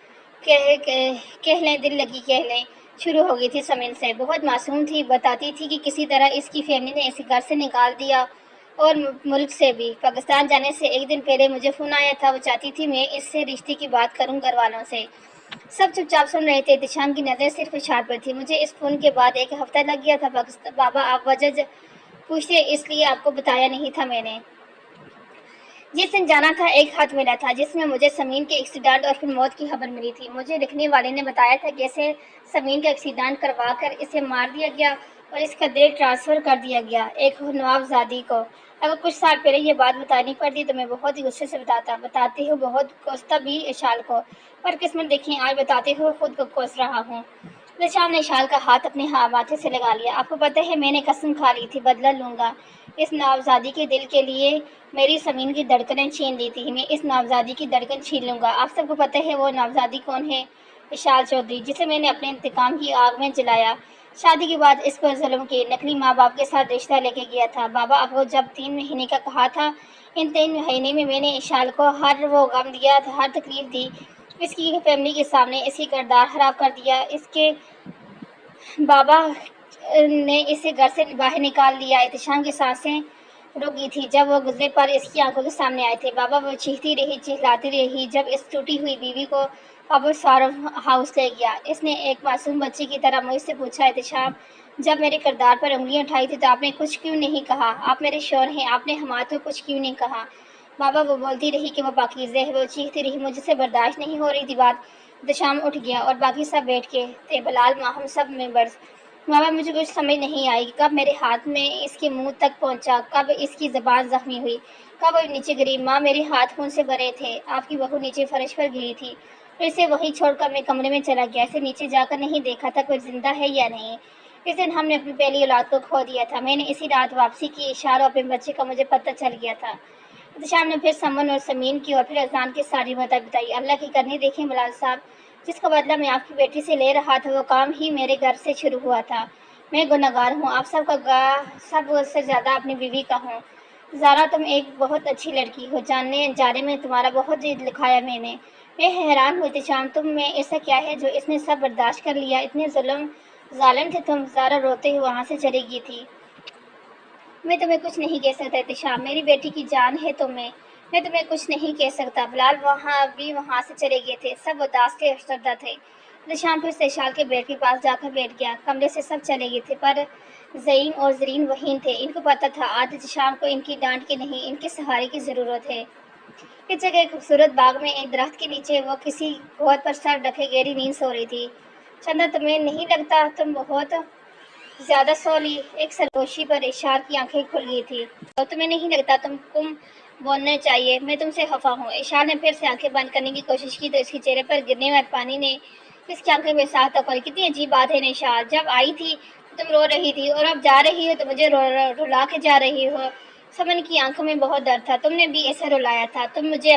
کہہ لیں دل لگی کہہ لیں شروع ہو گئی تھی سمین سے۔ بہت معصوم تھی، بتاتی تھی کہ کسی طرح اس کی فیملی نے اسے گھر سے نکال دیا اور ملک سے بھی۔ پاکستان جانے سے ایک دن پہلے مجھے فون آیا تھا، وہ چاہتی تھی میں اس سے رشتے کی بات کروں گھر والوں سے۔ سب چپ چاپ سن رہے تھے، احتشام کی نظر صرف اشار پر تھی۔ مجھے اس فون کے بعد ایک ہفتہ لگ گیا تھا۔ بابا آپ وجہ پوچھتے اس لیے آپ کو بتایا نہیں تھا میں نے۔ جس دن جانا تھا ایک خط ملا تھا جس میں مجھے سمین کے ایکسیڈنٹ اور پھر موت کی خبر ملی تھی۔ مجھے لکھنے والے نے بتایا تھا کہ اسے سمین کا ایکسیڈنٹ کروا کر اسے مار دیا گیا اور اس کا دل ٹرانسفر کر دیا گیا ایک نوابزادی کو۔ اگر کچھ سال پہلے یہ بات بتانی پڑتی تو میں بہت ہی غصے سے بتاتے ہو، بہت کوستا بھی اشال کو، پر قسمت دیکھیں آج بتاتے ہو خود کو کوس رہا ہوں۔ شام نے اشال کا ہاتھ اپنے ماتھے سے لگا لیا۔ آپ کو پتہ ہے میں نے قسم کھا لی تھی، بدلہ لوں گا اس نوابزادی کے دل کے لیے۔ میری سمین کی دھڑکنیں چھین لی تھی، میں اس نوابزادی کی دھڑکن چھین لوں گا۔ آپ سب کو پتہ ہے وہ نوابزادی کون ہے؟ اشال چودھری، جسے میں نے اپنے انتقام کی آگ میں جلایا، شادی کے بعد اس پر ظلم کیے، نقلی ماں باپ کے ساتھ رشتہ لے کے گیا تھا۔ بابا آپ کو جب 3 مہینے کا کہا تھا، ان 3 مہینے میں نے اشال کو ہر وہ غم دیا، ہر تکلیف دی، اس کی فیملی کے سامنے اس کی کردار خراب کر دیا۔ اس کے بابا نے اسے گھر سے باہر نکال دیا۔ احتشام کی سانسیں رک گئی تھی جب وہ گزرے پر اس کی آنکھوں کے سامنے آئے تھے۔ بابا وہ چیختی رہی، چہلاتی رہی جب اس ٹوٹی ہوئی بیوی کو واپس فارم ہاؤس لے گیا۔ اس نے ایک معصوم بچے کی طرح مجھ سے پوچھا، احتشام جب میرے کردار پر انگلیاں اٹھائی تھی تو آپ نے کچھ کیوں نہیں کہا؟ آپ میرے شوہر ہیں، آپ نے ہمارے تو کچھ کیوں نہیں کہا؟ بابا وہ بولتی رہی کہ وہ پاکیزہ ہے، وہ چیختی رہی، مجھ سے برداشت نہیں ہو رہی تھی بات۔ احتشام اٹھ گیا اور باقی سب بیٹھ کے تھے، بلال ماں، ہم سب ممبرز۔ بابا مجھے کچھ سمجھ نہیں آئی، کب میرے ہاتھ میں اس کے منہ تک پہنچا، کب اس کی زبان زخمی ہوئی، کب وہ نیچے گری۔ ماں میرے ہاتھ خون سے بھرے تھے، آپ کی بہو نیچے فرش پر گری تھی، پھر اسے وہیں چھوڑ کر میں کمرے میں چلا گیا۔ اسے نیچے جا کر نہیں دیکھا تھا کوئی زندہ ہے یا نہیں۔ اس دن ہم نے اپنی پہلی اولاد کو کھو دیا تھا۔ میں نے اسی رات واپسی کی، اشارہ اپنے بچے کا مجھے پتہ چل گیا تھا۔ احتشام نے پھر سمن اور سمین کی اور پھر اذان کی ساری باتیں بتائی۔ اللہ کی کرنی دیکھیں بلال صاحب، جس کا بدلہ میں آپ کی بیٹی سے لے رہا تھا وہ کام ہی میرے گھر سے شروع ہوا تھا۔ میں گنہگار ہوں، آپ سب کا سب سے زیادہ اپنی بیوی کا ہوں۔ زارا تم ایک بہت اچھی لڑکی ہو، جانے میں تمہارا بہت دل دکھایا میں نے۔ میں حیران ہوں احتشام، تم میں ایسا کیا ہے جو اس نے سب برداشت کر لیا؟ اتنے ظالم تھے تم؟ زارا روتے ہوئے وہاں سے چلی گئی تھی۔ میں تمہیں کچھ نہیں کہہ سکتا احتشام، میری بیٹی کی جان ہے تم میں تمہیں کچھ نہیں کہہ سکتا۔ بلال وہاں سے چلے گئے تھے، سب اداس تھے، افسردہ تھے۔ احتشام پھر سے اشال کے بیڈ کے پاس جا کر بیٹھ گیا۔ کمرے سے سب چلے گئے تھے پر زعیم اور زرین وہیں تھے۔ ان کو پتہ تھا آج احتشام کو ان کی ڈانٹ کی نہیں، ان کے سہارے کی ضرورت ہے۔ اس جگہ ایک خوبصورت باغ میں ایک درخت کے نیچے وہ کسی گود پر سر رکھے گہری نیند سو رہی تھی۔ چندر تمہیں نہیں لگتا تم بہت زیادہ سو لی؟ ایک سرگوشی پر اشار کی آنکھیں کھل گئی تھی۔ اور تمہیں نہیں لگتا تم کم بولنا چاہیے، میں تم سے خفا ہوں۔ اشار نے پھر سے آنکھیں بند کرنے کی کوشش کی تو اس کے چہرے پر گرنے والے پانی نے اس کی آنکھیں میں ساتھ کھولی۔ کتنی عجیب بات ہے اشار، جب آئی تھی تو تم رو رہی تھی اور اب جا رہی ہو تو مجھے رلا کے جا رہی ہو۔ سمن کی آنکھوں میں بہت درد تھا، تم نے بھی ایسے رلایا تھا، تم مجھے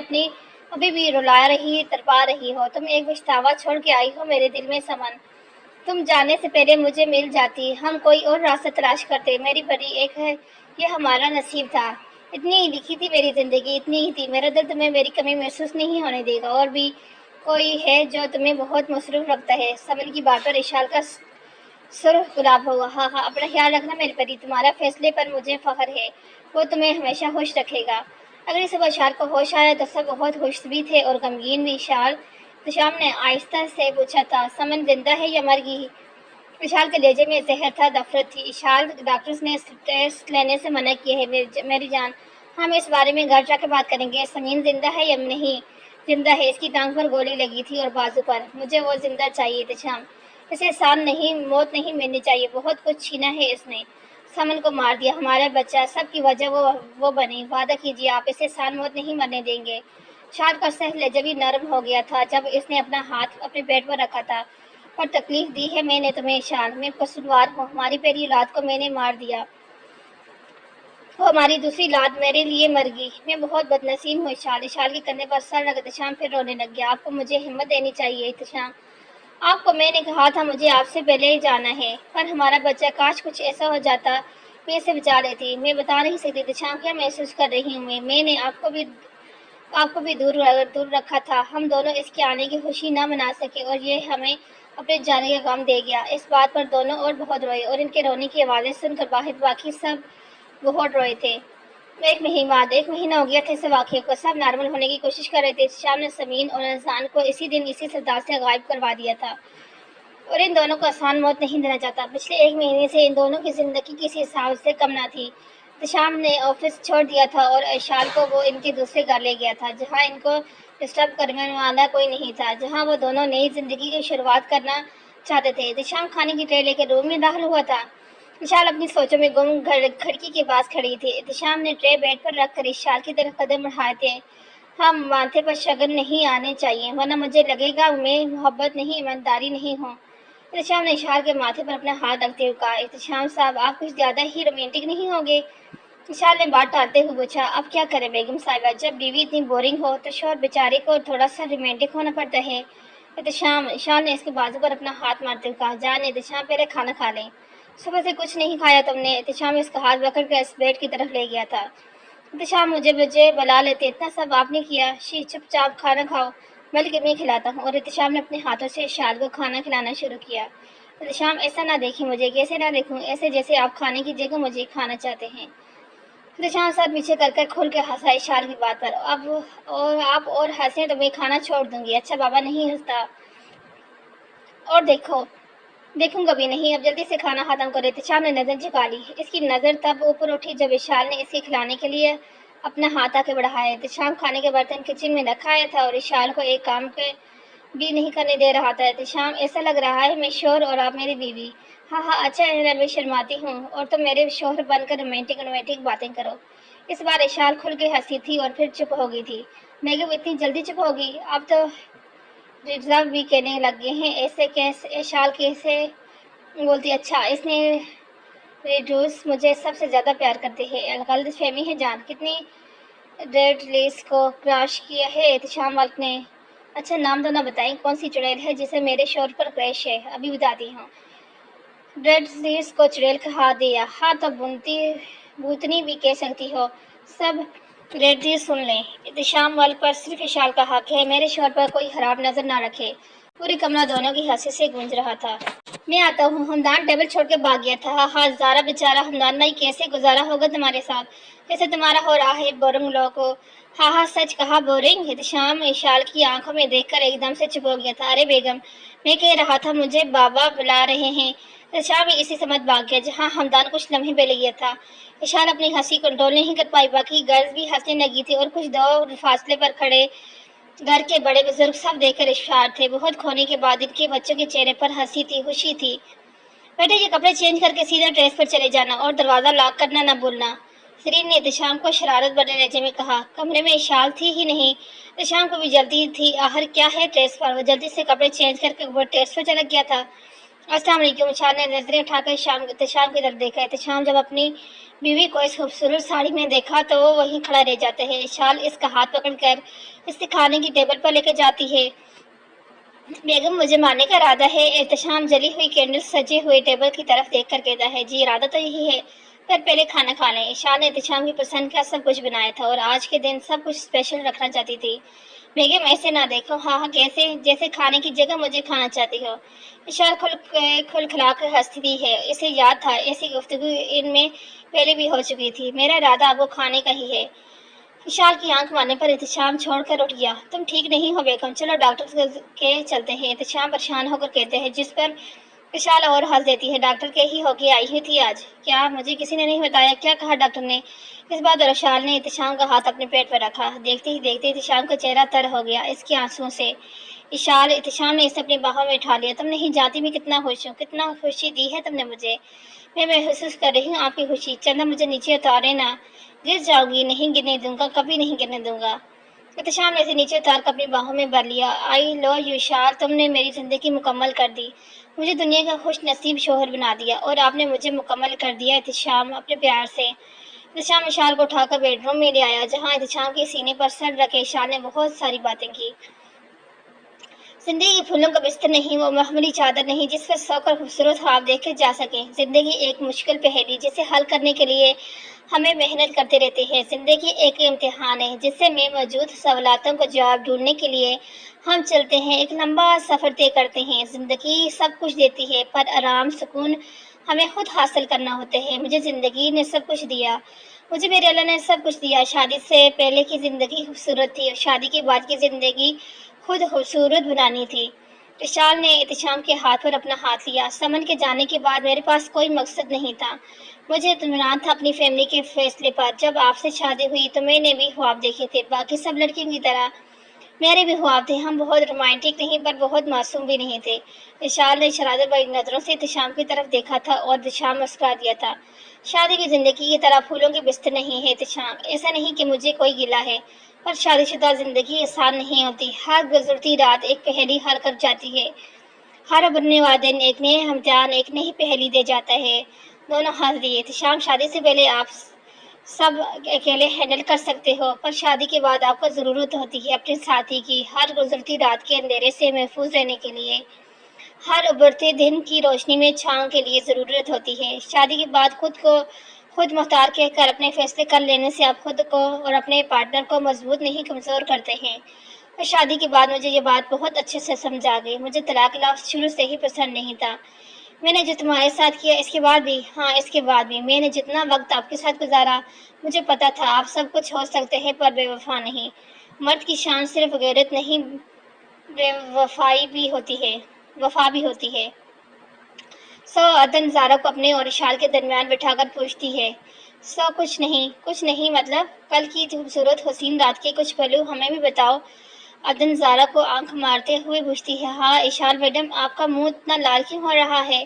ابھی بھی رلا رہی، تڑپا رہی ہو، تم ایک پچھتاوا چھوڑ کے آئی ہو میرے دل میں سمن۔ تم جانے سے پہلے مجھے مل جاتی، ہم کوئی اور راستہ تلاش کرتے، میری پری ایک ہے، یہ ہمارا نصیب تھا۔ اتنی ہی لکھی تھی میری زندگی، اتنی ہی تھی، میرا دل تمہیں میری کمی محسوس نہیں ہونے دے گا۔ اور بھی کوئی ہے جو تمہیں بہت مصروف رکھتا ہے؟ سمن کی بات پر اشال کا سرخ گلاب ہوگا۔ ہاں اپنا خیال رکھنا میری پری، تمہارا فیصلے پر مجھے فخر ہے، وہ تمہیں ہمیشہ خوش رکھے گا۔ اگلی صبح اشال کو ہوش آیا تو سب بہت خوش بھی تھے اور غمگین بھی۔ احتشام نے آہستہ سے پوچھا تھا، سمن زندہ ہے یا مر گئی؟ اشال کے لہجے میں زہر تھا، نفرت تھی۔ اشال، ڈاکٹرز نے ٹیسٹ لینے سے منع کیا ہے میری جان، ہم اس بارے میں گھر جا کے بات کریں گے۔ سمین زندہ ہے یا نہیں؟ زندہ ہے، اس کی ٹانگ پر گولی لگی تھی اور بازو پر۔ مجھے وہ زندہ چاہیے احتشام، اسے موت نہیں ملنی چاہیے، بہت کچھ چھینا ہے اس نے، سمن کو مار دیا، ہمارا بچہ، سب کی وجہ وہ بنی، وعدہ کیجیے آپ اسے آسان موت نہیں مرنے دیں گے۔ اشال کا سہ لہجہ بھی نرم ہو گیا تھا جب اس نے اپنا ہاتھ اپنے پیٹ پر رکھا تھا۔ اور تکلیف دی ہے میں نے تمہیں اشال، میں قصوروار ہوں، ہماری پہلی اولاد کو میں نے مار دیا، وہ ہماری دوسری اولاد میرے لیے مر گئی، میں بہت بد نصیب ہوں اشال۔ اشال کے کندھے پر سر رکھ احتشام پھر رونے لگ گیا۔ آپ کو مجھے ہمت دینی چاہیے احتشام، آپ کو میں نے کہا تھا مجھے آپ سے پہلے ہی جانا ہے، پر ہمارا بچہ، کاش کچھ ایسا ہو جاتا میں اسے بچا لیتی۔ میں بتا نہیں سکتی احتشام کیا محسوس کر رہی ہوں میں نے آپ کو بھی دور رکھا تھا، ہم دونوں اس کے آنے کی خوشی نہ منا سکے اور یہ ہمیں اپنے جانے کا غم دے گیا۔ اس بات پر دونوں اور بہت روئے اور ان کے رونے کی آوازیں سن کر باقی سب بہت روئے تھے۔ ایک مہینہ ہو گیا تھا اس واقعے کو، سب نارمل ہونے کی کوشش کر رہے تھے۔ شام نے سمین اور اذان کو اسی دن اسی سردار سے غائب کروا دیا تھا اور ان دونوں کو آسان موت نہیں دینا چاہتا۔ پچھلے ایک مہینے سے ان دونوں کی زندگی کسی حساب سے کم نہ تھی۔ شام نے آفس چھوڑ دیا تھا اور اشال کو وہ ان کے دوسرے گھر لے گیا تھا، جہاں ان کو ڈسٹرب کرنے والا کوئی نہیں تھا، جہاں وہ دونوں نئی زندگی کی شروعات کرنا چاہتے تھے۔ شام کھانے کی ٹرے لے کے روم میں داخل ہوا تھا۔ اشال اپنی سوچوں میں گم کھڑکی کے پاس کھڑی تھی۔ احتشام نے ٹرے بیڈ پر رکھ کر اشال کی طرف قدم بڑھائے تھے۔ ہاں، ماتھے پر شگن نہیں آنے چاہیے ورنہ مجھے لگے گا میں محبت نہیں، ایمانداری نہیں ہوں۔ احتشام نے اشال کے ماتھے پر اپنا ہاتھ رکھتے ہوئے کہا، احتشام صاحب آپ کچھ زیادہ ہی رومانٹک نہیں ہوں گے؟ اشال نے بات ٹالتے ہوئے پوچھا، اب کیا کریں بیگم صاحبہ، جب بیوی اتنی بورنگ ہو تو شوہر بیچارے کو تھوڑا سا رومانٹک ہونا پڑتا ہے۔ اشال نے اس کے بازو پر اپنا ہاتھ مارتے ہوئے کہا، جان احتشام پہلے کھانا کھا لیں، صبح سے کچھ نہیں کھایا تم نے۔ احتشام اس کا ہاتھ پکڑ کر اس بیڈ کی طرف لے گیا تھا۔ احتشام مجھے بلا لیتے، اتنا سب آپ نے کیا، چپ چاپ کھانا کھاؤ بلکہ میں کھلاتا ہوں۔ اور احتشام نے اپنے ہاتھوں سے اشال کو کھانا کھلانا شروع کیا۔ احتشام ایسا نہ دیکھیں مجھے، کیسے نہ دیکھوں، ایسے جیسے آپ کھانے کی جگہ مجھے کھانا چاہتے ہیں۔ احتشام سر پیچھے کر کھل کے ہنسا اشال کی بات پر، آپ اور ہنسیں تو میں کھانا چھوڑ دوں گی۔ اچھا بابا نہیں ہنستا، اور دیکھوں گا بھی نہیں، اب جلدی سے کھانا ختم کرو۔ احتشام نے نظر جھکا لی، اس کی نظر تب اوپر اٹھی جب اشال نے اسے کھلانے کے لیے اپنا ہاتھ آگے بڑھایا۔ احتشام کھانے کے برتن کچن میں رکھا آیا تھا اور اشال کو ایک کام بھی نہیں کرنے دے رہا تھا۔ احتشام ایسا لگ رہا ہے میں شوہر اور آپ میری بیوی۔ ہاں اچھا ہے، میں شرماتی ہوں اور تم میرے شوہر بن کر رومانٹک باتیں کرو۔ اس بار اشال کھل کے ہنسی تھی اور پھر چپ ہو گئی تھی۔ بیگم اتنی جلدی چپ ہوگی، اب تو ڈیزرو بھی کہنے لگ گئے ہیں، ایسے کیسے اشال کیسے بولتی؟ اچھا اس نے ریڈیوس مجھے سب سے زیادہ پیار کرتے ہیں، غلط فہمی ہے جان، کتنی ریڈ لیس کو کراش کیا ہے احتشام والک نے؟ اچھا نام تو نہ بتائیں، کون سی چڑیل ہے جسے میرے شوہر پر کریش ہے؟ ابھی بتاتی ہوں۔ ریڈ لیس کو چڑیل کہا دیا، ہاں تو بھوتنی بھی کہہ سکتی ہو، سب ریڈی سن لیں، احتشام والک پر صرف اشال کا حق ہے، میرے شوہر پر کوئی خراب نظر نہ رکھے۔ پوری کمرہ دونوں کی ہنسی سے گونج رہا تھا۔ میں آتا ہوں، ہمدان ٹیبل چھوڑ کے بھاگ گیا تھا۔ ہاں زارا بیچارہ ہمدان بھائی کیسے گزارا ہوگا تمہارے ساتھ، جیسے تمہارا ہو رہا ہے بورنگ لو کو۔ ہاں سچ کہا بورنگ، احتشام اشال کی آنکھوں میں دیکھ کر ایک دم سے چپ ہو گیا تھا۔ ارے بیگم، میں کہہ رہا تھا مجھے بابا بلا رہے ہیں۔ احتشام بھی اسی سمت بھاگ گیا جہاں ہمدان کچھ لمحے پہلے گیا تھا۔ اشال اپنی ہنسی کنٹرول نہیں کر پائی، باقی گرلز بھی ہنسنے لگی تھی اور کچھ دور فاصلے پر کھڑے گھر کے بڑے بزرگ سب دیکھ کر اشار تھے۔ بہت کھونے کے بعد ان کے بچوں کے چہرے پر ہنسی تھی، خوشی تھی۔ بیٹے یہ کپڑے چینج کر کے سیدھا ٹیریس پر چلے جانا اور دروازہ لاک کرنا نہ بھولنا، سرین نے احتشام کو شرارت بھرے لہجے میں کہا۔ کمرے میں اشال تھی ہی نہیں، احتشام کو بھی جلدی تھی، آخر کیا ہے ٹیریس پر؟ وہ جلدی سے کپڑے چینج کر کے اوپر ٹیریس پر چلا گیا تھا۔ السلام علیکم، اشال نے نظریں اٹھا کر احتشام کی طرف دیکھا۔ احتشام جب اپنی بیوی کو اس خوبصورت ساڑی میں دیکھا تو وہ وہیں کھڑا رہ جاتا ہے۔ اشال اس کا ہاتھ پکڑ کر اسے کھانے کی ٹیبل پر لے کے جاتی ہے۔ بیگم مجھے مارنے کا ارادہ ہے؟ احتشام جلی ہوئی کینڈل سجے ہوئے ٹیبل کی طرف دیکھ کر کہتا ہے، جی ارادہ تو یہی ہے، پر پہلے کھانا کھا لیں۔ اشال نے احتشام کی پسند کا سب کچھ بنایا تھا اور آج کے دن سب کچھ اسپیشل رکھنا چاہتی تھی۔ بیگم ایسے نہ دیکھو، ہاں کیسے؟ جیسے کھانے کی جگہ مجھے کھانا چاہتی ہو۔ اشال کھل کھلا کر ہنستی ہے، اسے یاد تھا ایسی گفتگو ان میں پہلے بھی ہو چکی تھی۔ میرا ارادہ اب وہ کھانے کا ہی ہے۔ اشال کی آنکھ مارنے پر احتشام چھوڑ کر اٹھ گیا۔ تم ٹھیک نہیں ہو بیگم، چلو ڈاکٹر کے چلتے ہیں، احتشام پریشان ہو کر کہتے ہیں، جس پر اشال اور ہنس دیتی ہے۔ ڈاکٹر کے ہی ہو کے آئی ہوئی تھی آج؟ کیا مجھے کسی نے نہیں بتایا؟ کیا کہا ڈاکٹر نے؟ اس بات پر اشال نے احتشام کا ہاتھ اپنے پیٹ پر رکھا۔ دیکھتے ہی دیکھتے احتشام کا چہرہ تر ہو گیا اس کے آنسوؤں سے۔ احتشام نے اسے اپنی باہوں میں اٹھا لیا۔ تم نہیں جانتی میں کتنا خوش ہوں، کتنا خوشی دی ہے تم نے مجھے، میں محسوس کر رہی ہوں آپ کی خوشی۔ چندہ مجھے نیچے اتارے نہ، گر جاؤں گی، نہیں گرنے دوں گا، کبھی نہیں گرنے دوں گا۔ احتشام نے اسے نیچے اتار کر اپنی باہوں میں بھر لیا۔ آئی لو یو اشال، تم نے میری زندگی مکمل کر دی، مجھے دنیا کا خوش نصیب شوہر بنا دیا، اور آپ نے مجھے مکمل کر دیا احتشام اپنے پیار سے۔ احتشام اشال کو اٹھا کر بیڈ روم میں لے آیا، جہاں احتشام کے سینے پر سر رکھے اشال نے بہت ساری باتیں کی۔ زندگی پھولوں کا بستر نہیں، وہ محملی چادر نہیں جس پر سو کر خوبصورت خواب دیکھے جا سکیں۔ زندگی ایک مشکل پہیلی جسے حل کرنے کے لیے ہمیں محنت کرتے رہتے ہیں۔ زندگی ایک امتحان ہے جس میں موجود سوالاتوں کو جواب ڈھونڈنے کے لیے ہم چلتے ہیں، ایک لمبا سفر طے کرتے ہیں۔ زندگی سب کچھ دیتی ہے، پر آرام سکون ہمیں خود حاصل کرنا ہوتے ہیں۔ مجھے زندگی نے سب کچھ دیا، مجھے میرے اللہ نے سب کچھ دیا۔ شادی سے پہلے کی زندگی خوبصورت تھی، اور شادی کے بعد کی زندگی خود خوبصورت بنانی تھی۔ اشال نے احتشام کے ہاتھ پر اپنا ہاتھ لیا۔ سمن کے جانے کے بعد میرے پاس کوئی مقصد نہیں تھا، مجھے اطمینان تھا اپنی فیملی کے فیصلے پر۔ جب آپ سے شادی ہوئی تو میں نے بھی خواب دیکھے تھے، باقی سب لڑکیوں کی طرح میرے بھی خواب تھے۔ ہم بہت رومانٹک نہیں پر بہت معصوم بھی نہیں تھے۔ اشال نے شرارت بھری نظروں سے احتشام کی طرف دیکھا تھا، اور احتشام مسکرا دیا تھا۔ شادی کی زندگی کی طرح پھولوں کے بستر نہیں ہے احتشام، ایسا نہیں کہ مجھے کوئی گلہ ہے، پر شادی شدہ زندگی آسان نہیں ہوتی۔ ہر گزرتی رات ایک پہیلی حل کر جاتی ہے، ہر ابھرنے والا دن ایک نئے امتحان، ایک نئی پہیلی دے جاتا ہے۔ دونوں ہنس دیے۔ احتشام، شادی سے پہلے آپ سب اکیلے ہینڈل کر سکتے ہو، پر شادی کے بعد آپ کو ضرورت ہوتی ہے اپنے ساتھی کی، ہر گزرتی رات کے اندھیرے سے محفوظ رہنے کے لیے، ہر ابھرتے دن کی روشنی میں چھاؤں کے لیے ضرورت ہوتی ہے۔ شادی کے بعد خود کو خود مختار کہہ کر اپنے فیصلے کر لینے سے آپ خود کو اور اپنے پارٹنر کو مضبوط نہیں کمزور کرتے ہیں۔ اور شادی کے بعد مجھے یہ بات بہت اچھے سے سمجھ آ گئی۔ مجھے طلاق لفظ شروع سے ہی پسند نہیں تھا۔ میں نے جو تمہارے ساتھ کیا، اس کے بعد بھی، ہاں اس کے بعد بھی میں نے جتنا وقت آپ کے ساتھ گزارا، مجھے پتا تھا آپ سب کچھ ہو سکتے ہیں پر بے وفا نہیں۔ مرد کی شان صرف غیرت نہیں، بے وفائی بھی ہوتی ہے، وفا بھی ہوتی ہے۔ عدن زارا کو اپنے اور اشال کے درمیان بٹھا کر پوچھتی ہے، کچھ نہیں مطلب کل کی خوبصورت حسین رات کے کچھ پہلو ہمیں بھی بتاؤ۔ عدن زارا کو آنکھ مارتے ہوئے پوچھتی ہے، ہاں اشال میڈم، آپ کا منہ اتنا لال کیوں ہو رہا ہے؟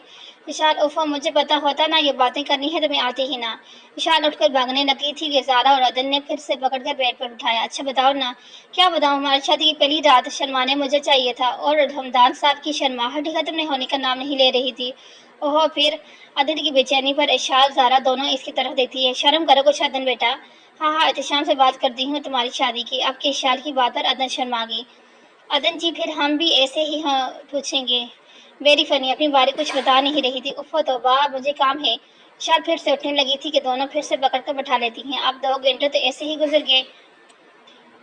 اشال، اوفو، مجھے پتا ہوتا نا یہ باتیں کرنی ہے تو میں آتی ہی نا۔ اشال اٹھ کر بھاگنے لگی تھی کہ زارا اور عدن نے پھر سے پکڑ کر بیڈ پر اٹھایا۔ اچھا بتاؤ نا۔ کیا بتاؤں، ہماری شادی کی پہلی رات شرمانے مجھے چاہیے تھا، اور حمدان صاحب کی شرماہٹ ختم نہیں ہونے کا نام نہیں لے رہی تھی۔ اوہو، پھر؟ عدن کی بے چینی پر اشال، زارا دونوں اس کی طرف دیکھتی ہے۔ شرم کرو کچھ عدن بیٹا۔ ہاں احتشام سے بات کرتی ہوں تمہاری شادی کی۔ اب کے اشال کی بات پر عدن شرما گئی۔ عدن جی، پھر ہم بھی ایسے ہی پوچھیں گے۔ ویری فنی، اپنی بارے کچھ بتا نہیں رہی تھی۔ اوفو توبہ، مجھے کام ہے۔ اشال پھر سے اٹھنے لگی تھی کہ دونوں پھر سے پکڑ کر بٹھا لیتی ہیں۔ اب 2 گھنٹے تو ایسے ہی گزر گئے۔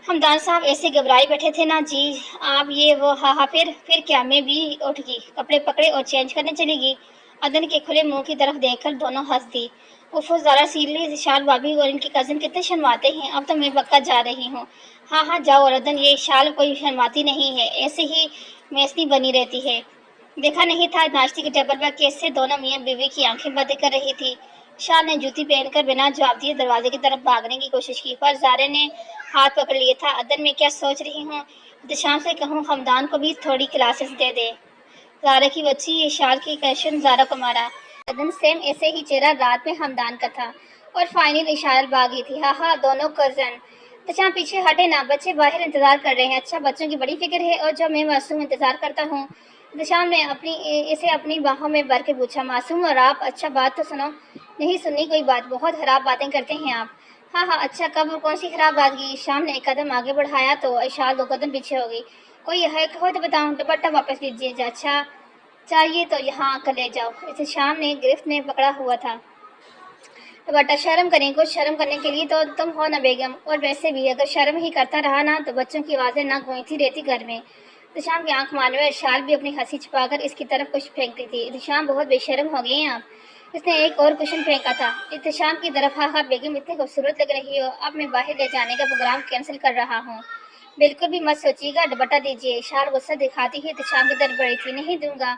حمدان صاحب ایسے گھبرائے بیٹھے تھے نا جی، آپ یہ وہ، ہاں پھر کیا؟ میں بھی اٹھ گئی، کپڑے پکڑے اور چینج کرنے چلی گئی۔ عدن کے کھلے منہ کی طرف دیکھ کر دونوں ہنس دی۔ اوفو، ذرا سیریس، اشال بھابی اور ان کے کزن کتنے شرماتے ہیں۔ اب تو میں پکا جا رہی ہوں۔ ہاں جاؤ۔ اور عدن، یہ اشال کوئی شرماتی نہیں ہے، ایسے ہی میسنی بنی رہتی ہے۔ دیکھا نہیں تھا ناشتے کے ٹیبل پر کیسے دونوں میاں بیوی کی آنکھیں بندی کر رہی تھی۔ اشال نے جوتی پہن کر بنا جواب دیے دروازے کی طرف بھاگنے کی کوشش کی، پر زارا نے ہاتھ پکڑ لیے تھا۔ عدن، میں کیا سوچ رہی ہوں، احتشام سے کہوں حمدان کو بھی تھوڑی کلاسز دے دے۔ زارا کی بچی، اشال کی کوشچن زارا کو مارا۔ عدن، سیم ایسے ہی چہرہ رات میں حمدان کا تھا، اور فائنل اشال بھاگی تھی۔ ہاں دونوں کزن۔ احتشام، پیچھے ہٹے نا، بچے باہر انتظار کر رہے ہیں۔ اچھا، بچوں کی بڑی فکر ہے، اور جو میں معصوم انتظار کرتا ہوں؟ احتشام نے اسے اپنی باہوں میں بھر کے پوچھا۔ معصوم اور آپ؟ اچھا بات تو سنو۔ نہیں سننی کوئی بات، بہت خراب باتیں کرتے ہیں آپ۔ ہاں اچھا، کب اور کون سی خراب بات کی؟ احتشام نے ایک قدم آگے بڑھایا تو اشال 2 قدم پیچھے ہو گئی۔ کوئی ہے ہو تو بتاؤں۔ دوپٹہ واپس لیجیے۔ اچھا، چاہیے تو یہاں کر لے جاؤ۔ احتشام نے گرفت میں پکڑا ہوا تھا دوپٹہ۔ شرم کریں، کچھ شرم کرنے کے لیے تو تم ہو نا بیگم، اور ویسے بھی اگر شرم ہی کرتا رہا نا تو بچوں کی آوازیں نہ گونجتی رہتی گھر میں۔ احتشام کی آنکھ مارنے میں اشال بھی اپنی ہنسی چھپا کر اس کی طرف کچھ پھینکتی تھی۔ احتشام، بہت بے شرم ہو گئی ہیں آپ۔ اس نے ایک اور کوشچن پھینکا تھا احتشام کی طرف۔ ہاں بیگم، اتنی خوبصورت لگ رہی ہو، اب میں باہر لے جانے کا پروگرام کینسل کر رہا ہوں۔ بالکل بھی مت سوچیے گا، دوپٹہ دیجیے۔ اشال غصہ دکھاتی ہی احتشام کی طرف بڑھی تھی۔ نہیں دوں گا۔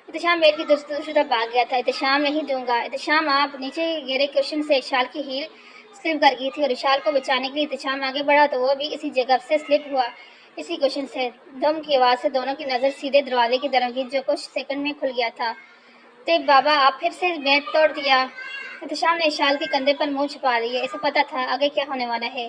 احتشام بیڈ کی دوسری طرف بھاگ گیا تھا۔ احتشام، نہیں دوں گا۔ احتشام، آپ نیچے گرے کوشن سے اشال کی ہیل سلپ کر گئی تھی، اور اشال کو بچانے کے لیے احتشام آگے بڑھا تو وہ بھی اسی جگہ سے سلپ ہوا، اسی کوشن سے۔ دم کی آواز سے دونوں کی نظر سیدھے دروازے کی طرف گئی، جو کچھ سیکنڈ میں کھل گیا تھا۔ تے بابا، آپ پھر سے بیڈ توڑ دیا۔ احتشام نے اشال کے کندھے پر منہ چھپا لیا، اسے پتا تھا آگے کیا ہونے والا ہے۔